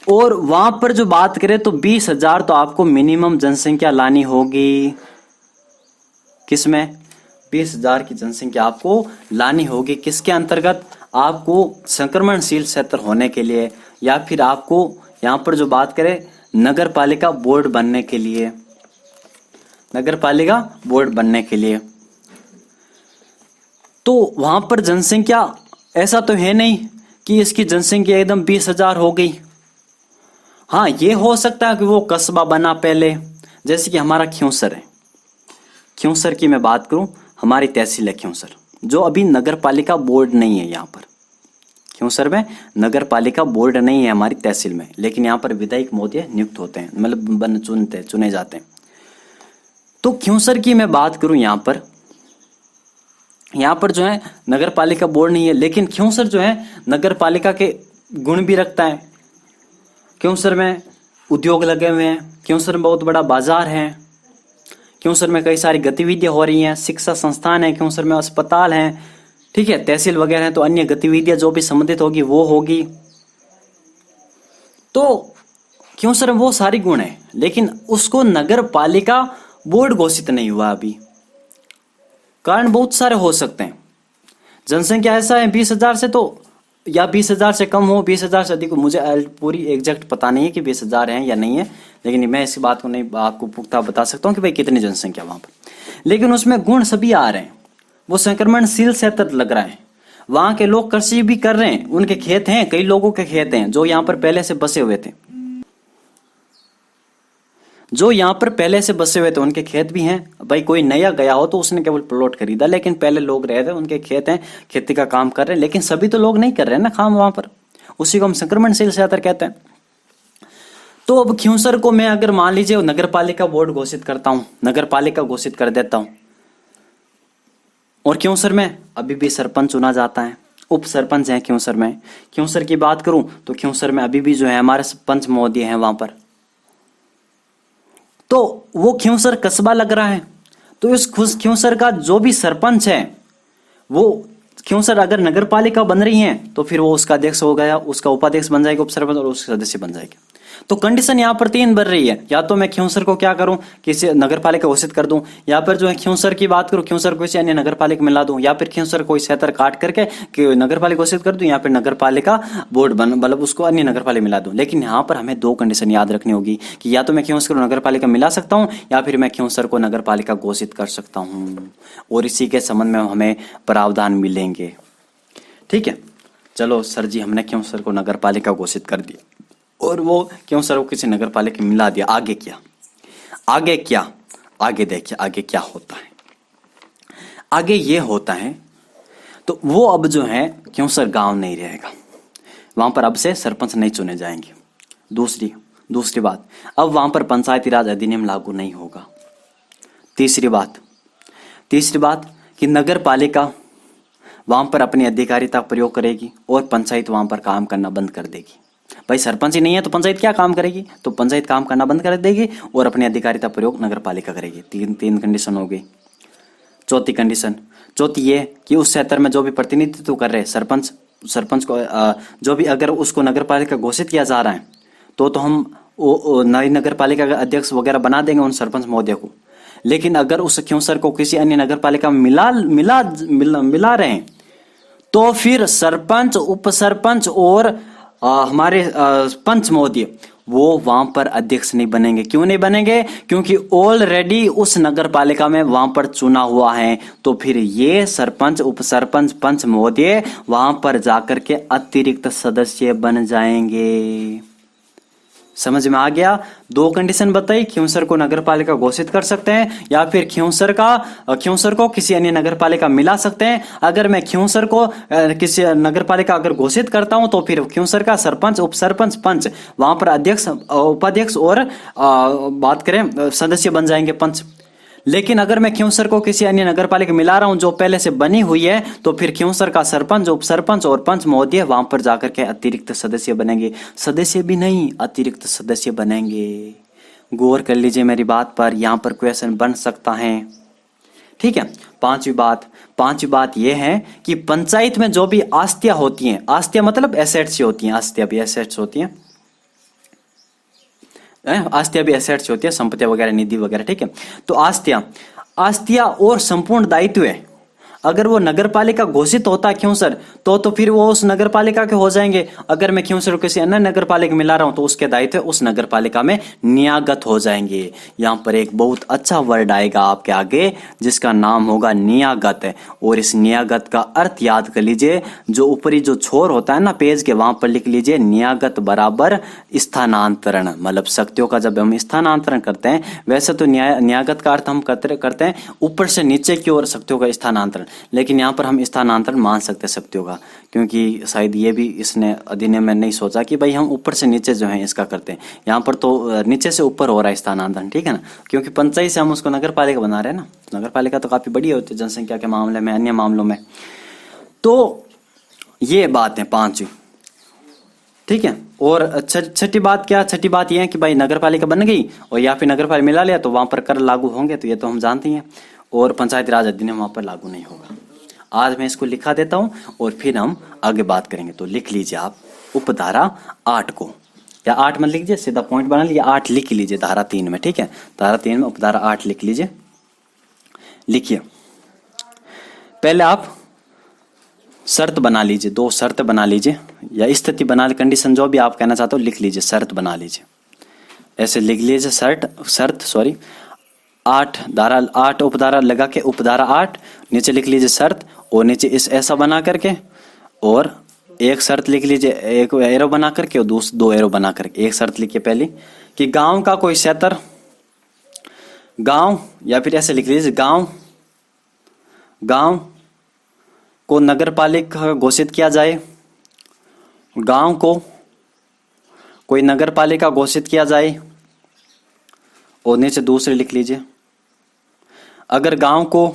A: और वहां पर जो बात करें तो 20,000 तो आपको मिनिमम जनसंख्या लानी होगी। किसमें? 20,000 की जनसंख्या आपको लानी होगी। किसके अंतर्गत? आपको संक्रमणशील क्षेत्र होने के लिए, या फिर आपको यहाँ पर जो बात करें नगर पालिका बोर्ड बनने के लिए, नगर पालिका बोर्ड बनने के लिए। तो वहां पर जनसंख्या ऐसा तो है नहीं कि इसकी जनसंख्या एकदम 20,000 हो गई। हाँ, ये हो सकता है कि वो कस्बा बना पहले, जैसे कि हमारा ख्यूसर है। ख्यूसर की मैं बात करूं, हमारी तहसील है ख्यूसर, जो अभी नगर पालिका बोर्ड नहीं है। यहाँ पर ख्यूसर में नगर पालिका बोर्ड नहीं है हमारी तहसील में, लेकिन यहाँ पर विधायक महोदय नियुक्त होते हैं, मतलब चुने जाते हैं। तो ख्यूसर की मैं बात करूं, यहाँ पर जो है नगर पालिका बोर्ड नहीं है, लेकिन ख्यूसर जो है नगर पालिका के गुण भी रखता है। ख्यूसर में उद्योग लगे हुए हैं, ख्यूसर में बहुत बड़ा बाजार है, ख्यूसर में कई सारी गतिविधियां हो रही हैं, शिक्षा संस्थान है, ख्यूसर में अस्पताल हैं, ठीक है, तहसील वगैरह है, तो अन्य गतिविधियां जो भी संबंधित होगी वो होगी। तो ख्यूसर में वो सारी गुण है, लेकिन उसको नगर पालिका बोर्ड घोषित नहीं हुआ अभी। कारण बहुत सारे हो सकते हैं। जनसंख्या ऐसा है 20,000 से तो, या 20,000 से कम हो, 20,000 से अधिक हो, मुझे पूरी एग्जैक्ट पता नहीं है कि 20,000 है या नहीं है, लेकिन मैं इस बात को नहीं आपको पुख्ता बता सकता हूँ कि भाई कितनी जनसंख्या वहां पर। लेकिन उसमें गुण सभी आ रहे हैं, वो संक्रमणशील क्षेत्र लग रहा है। वहां के लोग कृषि भी कर रहे हैं, उनके खेत हैं, कई लोगों के खेत हैं जो यहाँ पर पहले से बसे हुए थे, उनके खेत भी हैं। भाई कोई नया गया हो तो उसने केवल प्लॉट खरीदा, लेकिन पहले लोग रहे थे, उनके खेत हैं, खेती का काम कर रहे हैं। लेकिन सभी तो लोग नहीं कर रहे हैं ना काम वहां पर, उसी को हम संक्रमणशील क्षेत्र कहते हैं। तो अब खियूंसर को मैं अगर मान लीजिए नगर पालिका बोर्ड घोषित करता हूं, नगर पालिका घोषित कर देता हूं, और खियूंसर में अभी भी सरपंच चुना जाता है, उप सरपंच है खियूंसर में। खियूंसर की बात करूं तो खियूंसर में अभी भी जो है हमारे पंच महोदय हैं वहां पर, तो वो खियूंसर कस्बा लग रहा है। तो इस खियूंसर का जो भी सरपंच है, वो खियूंसर अगर नगर पालिका बन रही है तो फिर वो उसका अध्यक्ष हो गया, उसका उपाध्यक्ष बन जाएगा, उप सरपंच, और उसके सदस्य बन जाएगा। तो कंडीशन यहाँ पर 3 बन रही है, या तो मैं खियूंसर को क्या करूं, किसी नगर पालिका घोषित कर दूं, या फिर जो है खियूंसर की बात करूं, खियूंसर को किसी अन्य नगर पालिका मिला दूं, या फिर खियूंसर कोई क्षेत्र काट करके कि नगर पालिका घोषित कर दूं, या फिर नगर पालिका बोर्ड बन मतलब उसको अन्य नगर पालिका मिला दूं। लेकिन यहाँ पर हमें 2 कंडीशन याद रखनी होगी कि या तो मैं खियूंसर को नगर पालिका मिला सकता हूँ, या फिर मैं खियूंसर को नगर पालिका घोषित कर सकता हूँ, और इसी के संबंध में हमें प्रावधान मिलेंगे। ठीक है, चलो सर जी हमने खियूंसर को नगर पालिका घोषित कर दिया, और वो खियूंसर को किसी नगर पालिका मिला दिया। आगे क्या, आगे देखिए आगे क्या होता है। आगे ये होता है, तो वो अब जो है खियूंसर गांव नहीं रहेगा, वहां पर अब से सरपंच नहीं चुने जाएंगे। दूसरी बात, अब वहां पर पंचायती राज अधिनियम लागू नहीं होगा। तीसरी बात कि नगर पालिका वहां पर अपनी अधिकारिता प्रयोग करेगी और पंचायत वहां पर काम करना बंद कर देगी। भाई सरपंच ही नहीं है तो पंचायत क्या काम करेगी, तो पंचायत काम करना बंद कर देगी और अपनी अधिकारिता प्रयोग नगर पालिका करेगी। तीन कंडीशन हो गई। चौथी ये कि उस क्षेत्र में जो भी प्रतिनिधित्व कर रहे सरपंच को जो भी अगर उसको नगर पालिका घोषित किया जा रहा है तो हम नई नगर पालिका का अध्यक्ष वगैरह बना देंगे उन सरपंच महोदय को। लेकिन अगर उस खियूंसर को किसी अन्य नगर पालिका में मिला रहे हैं तो फिर सरपंच, उप सरपंच और हमारे पंच महोदय वो वहां पर अध्यक्ष नहीं बनेंगे। क्यों नहीं बनेंगे? क्योंकि ऑलरेडी उस नगर पालिका में वहां पर चुना हुआ है। तो फिर ये सरपंच, उप सरपंच, पंच महोदय वहां पर जाकर के अतिरिक्त सदस्य बन जाएंगे। समझ में आ गया? 2 कंडीशन बताई, खियूंसर को नगर पालिका घोषित कर सकते हैं या फिर खियूंसर को किसी अन्य नगर पालिका मिला सकते हैं। अगर मैं खियूंसर को किसी नगर पालिका अगर घोषित करता हूं तो फिर खियूंसर का सरपंच, उप सरपंच, पंच वहां पर अध्यक्ष, उपाध्यक्ष और बात करें सदस्य बन जाएंगे पंच। लेकिन अगर मैं खियूंसर को किसी अन्य नगर पालिका मिला रहा हूं जो पहले से बनी हुई है तो फिर खियूंसर का सरपंच, उप सरपंच और पंच महोदय वहां पर जाकर के अतिरिक्त सदस्य बनेंगे। सदस्य भी नहीं, अतिरिक्त सदस्य बनेंगे। गौर कर लीजिए मेरी बात पर, यहां पर क्वेश्चन बन सकता है। ठीक है। पांचवी बात यह है कि पंचायत में जो भी आस्तियां होती हैं, आस्तियां मतलब एसेट्स होती हैं, आस्तियां भी एसेट्स होती हैं, आस्तियां भी एसेट्स होती है, संपत्तियां वगैरह, निधि वगैरह। ठीक है। तो आस्तियां और संपूर्ण दायित्व है, अगर वो नगर पालिका घोषित होता है खियूंसर तो फिर वो उस नगर पालिका के हो जाएंगे। अगर मैं खियूंसर को किसी अन्य नगर पालिका मिला रहा हूं तो उसके दायित्व उस नगर पालिका में न्यागत हो जाएंगे। यहां पर एक बहुत अच्छा वर्ड आएगा आपके आगे जिसका नाम होगा न्यागत। और इस न्यागत का अर्थ याद कर लीजिए, जो ऊपरी जो छोर होता है ना पेज के, वहां पर लिख लीजिए न्यागत बराबर स्थानांतरण। मतलब शक्तियों का जब हम स्थानांतरण करते हैं, वैसे तो न्यागत का अर्थ हम करते हैं ऊपर से नीचे की ओर शक्तियों का स्थानांतरण, लेकिन यहाँ पर हम स्थानांतरण मान सकते हैं शक्तियों का, क्योंकि शायद ये भी इसने अधिनियम में नहीं सोचा कि भाई हम ऊपर से नीचे जो है इसका करते हैं। यहाँ पर तो नीचे से ऊपर हो रहा है स्थानांतरण। ठीक है ना, क्योंकि पंचायत से हम उसको नगर पालिका बना रहे हैं ना। नगर पालिका तो काफी बड़ी होती है जनसंख्या के मामले में, अन्य मामलों में। तो ये बात है 5वीं। ठीक है। और छठी बात क्या? छठी बात यह है कि भाई नगर पालिका बन गई और या फिर नगर पालिका मिला लिया तो वहां पर कर लागू होंगे, तो ये तो हम जानते हैं। और पंचायत राज अधिनियम वहां पर लागू नहीं होगा। आज मैं इसको लिखा देता हूं और फिर हम आगे बात करेंगे। तो लिख लीजिए आप उपधारा 8 को, या 8 मत लिखिए, सीधा पॉइंट बना लीजिए, 8 लिख लीजिए धारा 3 में। ठीक है, धारा 3 में उपधारा 8 लिख लीजिए। लिखिए पहले आप शर्त बना लीजिए, 2 शर्त बना लीजिए या स्थिति बना, कंडीशन जो भी आप कहना चाहते हो लिख लीजिए, शर्त बना लीजिए। ऐसे लिख लीजिए शर्त 8 धारा 8 उपधारा लगा के उपधारा 8 नीचे लिख लीजिए शर्त, और नीचे इस ऐसा बना करके और एक शर्त लिख लीजिए, एक एरो बना करके और 2 एरो बना करके। एक शर्त लिखिए पहली कि गांव का कोई क्षेत्र, गांव या फिर ऐसे लिख लीजिए गांव को नगर पालिका घोषित किया जाए, गांव को कोई नगर पालिका घोषित किया जाए। और नीचे दूसरे लिख लीजिए, अगर गांव को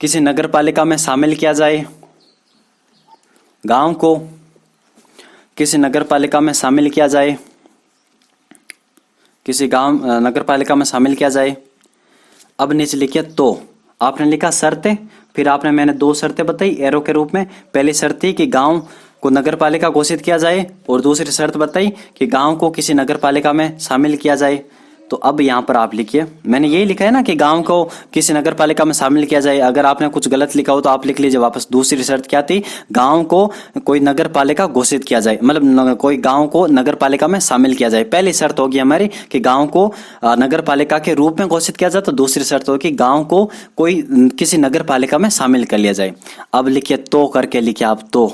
A: किसी नगर पालिका में शामिल किया जाए, गांव को किसी नगर पालिका में शामिल किया जाए, किसी गांव नगर पालिका में शामिल किया जाए। अब नीचे लिखिए तो आपने लिखा शर्तें, फिर आपने मैंने 2 शर्तें बताई एरो के रूप में। पहली शर्त थी कि गांव को नगर पालिका घोषित किया जाए, और दूसरी शर्त बताई कि गांव को किसी नगर पालिका में शामिल किया जाए। तो अब यहाँ पर आप लिखिए, मैंने यही लिखा है ना कि गांव को किसी नगर पालिका में शामिल किया जाए। अगर आपने कुछ गलत लिखा हो तो आप लिख लीजिए वापस। दूसरी शर्त क्या थी, गांव को कोई नगर पालिका घोषित किया जाए, मतलब कोई गांव को नगर पालिका में शामिल किया जाए। पहली शर्त होगी हमारी कि गांव को नगर पालिका के रूप में घोषित किया जाए, तो दूसरी शर्त होगी गांव को कोई किसी नगर पालिका में शामिल कर लिया जाए। अब लिखिए तो करके लिखिए आप तो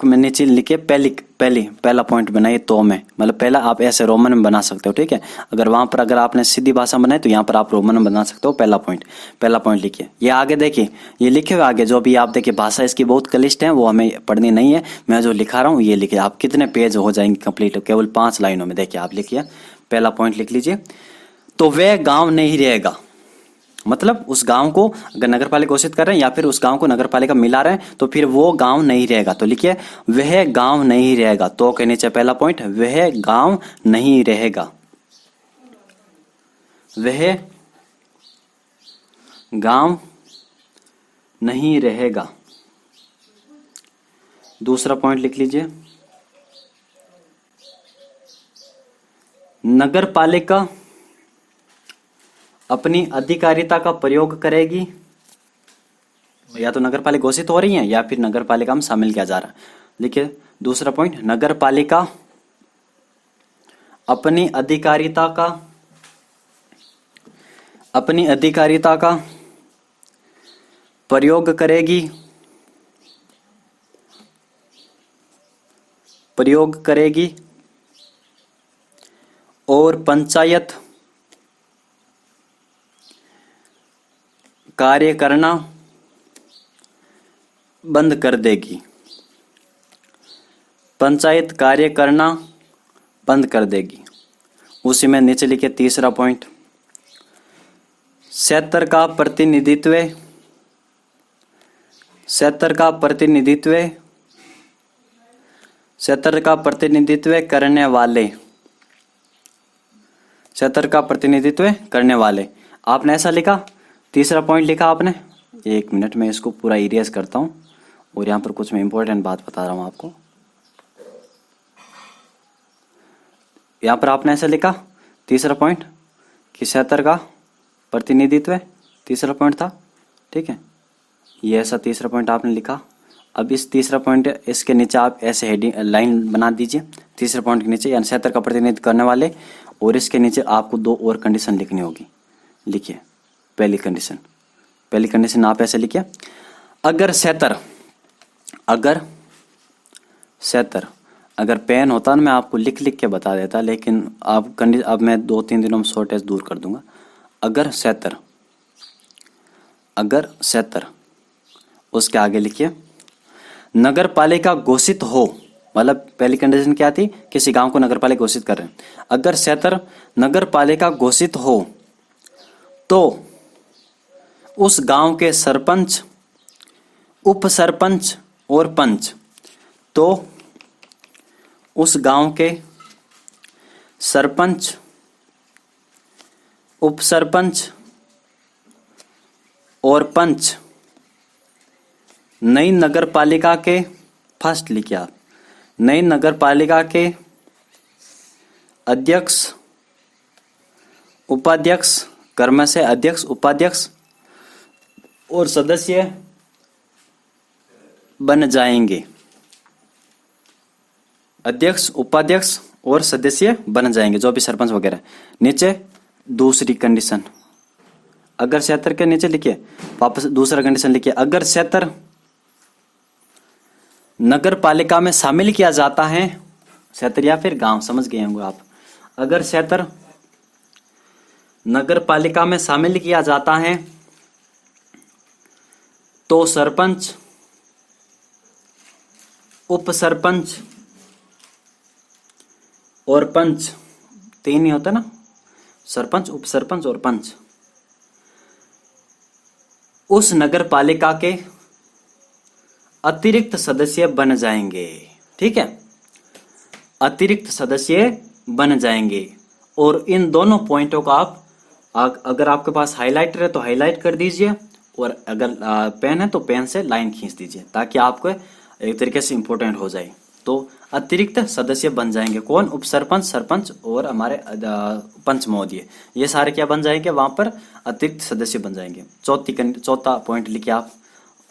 A: में नीचे लिखिए पहला पॉइंट बनाइए तो में, मतलब पहला आप ऐसे रोमन में बना सकते हो, ठीक है। अगर वहां पर अगर आपने सीधी भाषा बनाई तो यहाँ पर आप रोमन में बना सकते हो। पहला पॉइंट लिखिए। ये आगे देखिए, ये लिखे हुए आगे जो भी आप देखिए भाषा इसकी बहुत क्लिष्ट है, वो हमें पढ़नी नहीं है। मैं जो लिखा रहा हूँ ये लिखिए। आप कितने पेज हो जाएंगे कंप्लीट, केवल 5 लाइनों में। देखिए आप लिखिए, पहला पॉइंट लिख लीजिए, तो वह गाँव नहीं रहेगा, मतलब उस गांव को अगर नगर पालिका घोषित कर रहे हैं या फिर उस गांव को नगर पालिका मिला रहे हैं तो फिर वो गांव नहीं रहेगा। तो लिखिए वह गांव नहीं रहेगा। तो के नीचे पहला पॉइंट, वह गांव नहीं रहेगा, वह गांव नहीं रहेगा। दूसरा पॉइंट लिख लीजिए, नगर पालिका अपनी अधिकारिता का प्रयोग करेगी, या तो नगर पालिका घोषित हो रही है या फिर नगर पालिका में शामिल किया जा रहा है। देखिए दूसरा पॉइंट, नगर पालिका अपनी अधिकारिता का प्रयोग करेगी और पंचायत कार्य करना बंद कर देगी, पंचायत कार्य करना बंद कर देगी। उसी में नीचे लिखे तीसरा पॉइंट, क्षेत्र का प्रतिनिधित्व करने वाले। आपने ऐसा लिखा, तीसरा पॉइंट लिखा आपने। 1 मिनट में इसको पूरा इरेज करता हूं और यहां पर कुछ मैं इंपॉर्टेंट बात बता रहा हूं आपको। यहां पर आपने ऐसा लिखा तीसरा पॉइंट कि क्षेत्र का प्रतिनिधित्व, तीसरा पॉइंट था, ठीक है। ये ऐसा तीसरा पॉइंट आपने लिखा। अब इस तीसरा पॉइंट इसके नीचे आप ऐसे हेडिंग लाइन बना दीजिए, तीसरे पॉइंट के नीचे, यानी क्षेत्र का प्रतिनिधित्व करने वाले, और इसके नीचे आपको 2 और कंडीशन लिखनी होगी। लिखिए पहली कंडीशन आप ऐसे लिखिए, अगर पेन होता ना मैं आपको लिख के बता देता, लेकिन अब मैं 2-3 दिनों में शॉर्टेज दूर कर दूंगा। अगर क्षेत्र उसके आगे लिखिए नगर पालिका घोषित हो, मतलब पहली कंडीशन क्या थी, किसी गांव को नगर पालिका घोषित कर रहे हैं। अगर क्षेत्र नगर पालिका घोषित हो तो उस गांव के सरपंच, उप सरपंच और पंच, तो उस गांव के सरपंच, उप सरपंच और पंच नई नगर पालिका के, फर्स्ट लिखिए आप, नई नगर पालिका के अध्यक्ष, उपाध्यक्ष, क्रम से अध्यक्ष, उपाध्यक्ष और सदस्य बन जाएंगे। अध्यक्ष, उपाध्यक्ष और सदस्य बन जाएंगे, जो भी सरपंच वगैरह। नीचे दूसरी कंडीशन, अगर क्षेत्र के नीचे लिखिए, वापस दूसरा कंडीशन लिखिए, अगर क्षेत्र नगर पालिका में शामिल किया जाता है, क्षेत्र या फिर गांव, समझ गए होंगे आप। अगर क्षेत्र नगर पालिका में शामिल किया जाता है तो सरपंच, उप सरपंच और पंच, तीन ही होता है ना, सरपंच, उप सरपंच और पंच, उस नगर पालिका के अतिरिक्त सदस्य बन जाएंगे। ठीक है, अतिरिक्त सदस्य बन जाएंगे। और इन दोनों पॉइंटों का आप, अगर आपके पास हाइलाइटर है तो हाईलाइट कर दीजिए, और अगर पेन है तो पेन से लाइन खींच दीजिए, ताकि आपको एक तरीके से इंपॉर्टेंट हो जाए। तो अतिरिक्त सदस्य बन जाएंगे कौन? उप सरपंच, सरपंच और हमारे पंच महोदय, ये सारे क्या बन जाएंगे? वहां पर अतिरिक्त सदस्य बन जाएंगे। चौथा पॉइंट लिखिए आप,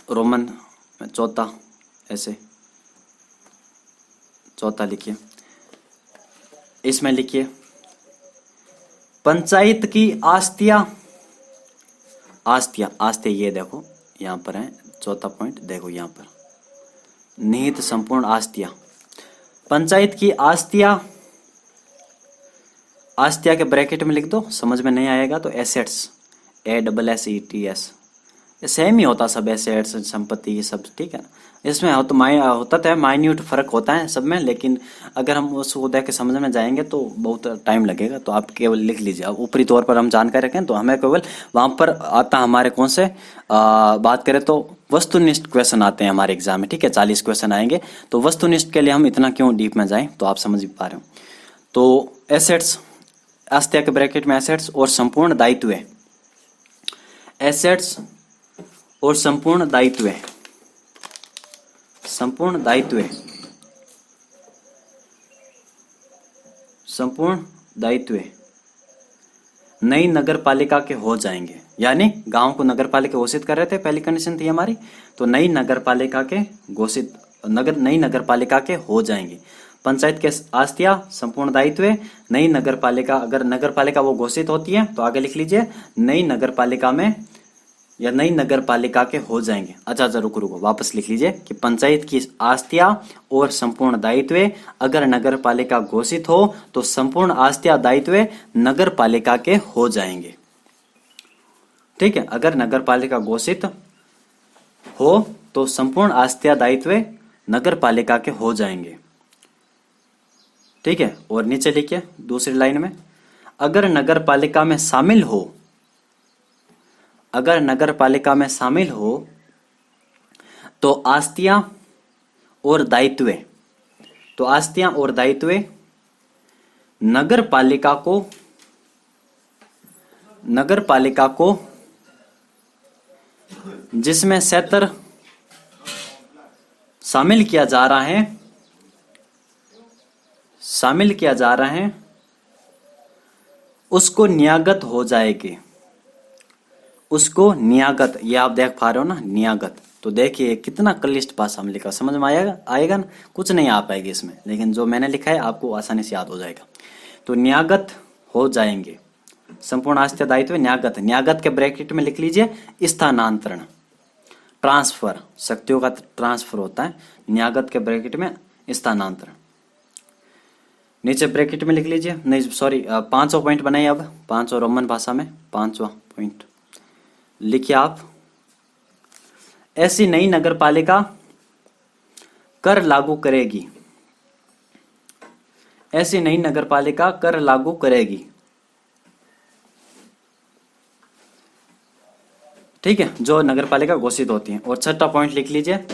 A: रोमन चौथा, ऐसे चौथा लिखिए, इसमें लिखिए पंचायत की आस्तिया, आस्तिया, आस्तिया, ये देखो यहां पर है चौथा पॉइंट, देखो यहां पर निहित संपूर्ण आस्तिया, पंचायत की आस्तिया, आस्तिया के ब्रैकेट में लिख दो, समझ में नहीं आएगा तो एसेट्स, ASSETS, सेम ही होता सब, एसेट्स, संपत्ति, ये सब। ठीक है, इसमें होता तो है, माइन्यूट फर्क होता है सब में, लेकिन अगर हम उसको देख के समझ में जाएंगे तो बहुत टाइम लगेगा। तो आप केवल लिख लीजिए, अब ऊपरी तौर पर हम जानकारी रखें तो हमें केवल वहां पर आता हमारे कौन से बात करें तो वस्तुनिष्ठ क्वेश्चन आते हैं हमारे एग्जाम में। ठीक है, 40 क्वेश्चन आएंगे, तो वस्तुनिष्ठ के लिए हम इतना क्यों डीप में जाएं, तो आप समझ पा रहे हो। तो एसेट्स, आस्तिया के ब्रैकेट में एसेट्स और संपूर्ण दायित्व, एसेट्स और संपूर्ण दायित्व, संपूर्ण दायित्व, संपूर्ण दायित्व नई नगर पालिका के हो जाएंगे। यानी गांव को नगर पालिका घोषित कर रहे थे, पहली कंडीशन थी हमारी, तो नई नगर पालिका के घोषित, नई नगर पालिका के हो जाएंगे। पंचायत के आस्तिया, संपूर्ण दायित्व, नई नगर पालिका, अगर नगर पालिका वो घोषित होती है तो आगे लिख लीजिए नई नगर पालिका में या नई नगर पालिका के हो जाएंगे। अच्छा, रुको वापस लिख लीजिए कि पंचायत की आस्तिया और संपूर्ण दायित्व अगर नगर पालिका घोषित हो तो संपूर्ण आस्तिया दायित्व नगर पालिका के हो जाएंगे। ठीक है, अगर नगर पालिका घोषित हो तो संपूर्ण आस्तिया दायित्व नगर पालिका के हो जाएंगे। ठीक है, और नीचे लिखिए दूसरी लाइन में, अगर नगर पालिका में शामिल हो, अगर नगर पालिका में शामिल हो तो आस्तियां और दायित्व, तो आस्तियां और दायित्व नगर पालिका को जिसमें क्षेत्र शामिल किया जा रहा है उसको न्यागत हो जाएगी, उसको न्यागत, ये आप देख पा रहे हो ना, न्यागत। तो देखिए कितना क्लिष्ट भाषा में लिखा, समझ में आएगा ना, कुछ नहीं आ पाएगी इसमें, लेकिन जो मैंने लिखा है आपको आसानी से याद हो जाएगा। तो न्यागत हो जाएंगे, संपूर्ण आस्तिया दायित्व न्यागत, न्यागत के ब्रैकेट में लिख लीजिए स्थानांतरण, ट्रांसफर, शक्तियों का ट्रांसफर होता है, न्यागत के ब्रैकेट में स्थानांतरण। नीचे ब्रैकेट में लिख लीजिए, नहीं सॉरी, 5वां पॉइंट बनाइए अब, 5वां रोमन भाषा में 5वां पॉइंट लिखिए आप, ऐसी नई नगर पालिका कर लागू करेगी, ऐसी नई नगर पालिका कर लागू करेगी। ठीक है, जो नगर पालिका घोषित होती है। और 6वां पॉइंट लिख लीजिए,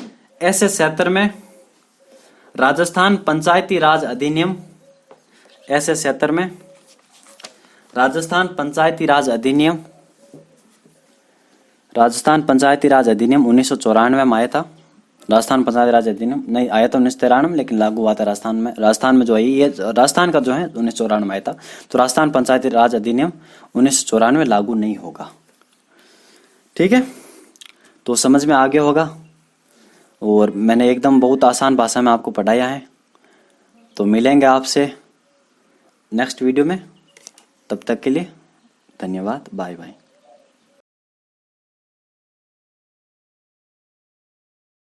A: ऐसे क्षेत्र में राजस्थान पंचायती राज अधिनियम, ऐसे क्षेत्र में राजस्थान पंचायती राज अधिनियम, राजस्थान पंचायती राज अधिनियम 1994 में आया था, राजस्थान पंचायती राज अधिनियम नहीं आया था 1993 में, लेकिन लागू हुआ था राजस्थान में जो है ये राजस्थान का जो है 1994 में आया था। तो राजस्थान पंचायती राज अधिनियम 1994 लागू नहीं होगा। ठीक है, तो समझ में आ गया होगा, और मैंने एकदम बहुत आसान भाषा में आपको पढ़ाया है। तो मिलेंगे आपसे नेक्स्ट वीडियो में, तब तक के लिए धन्यवाद, बाय बाय।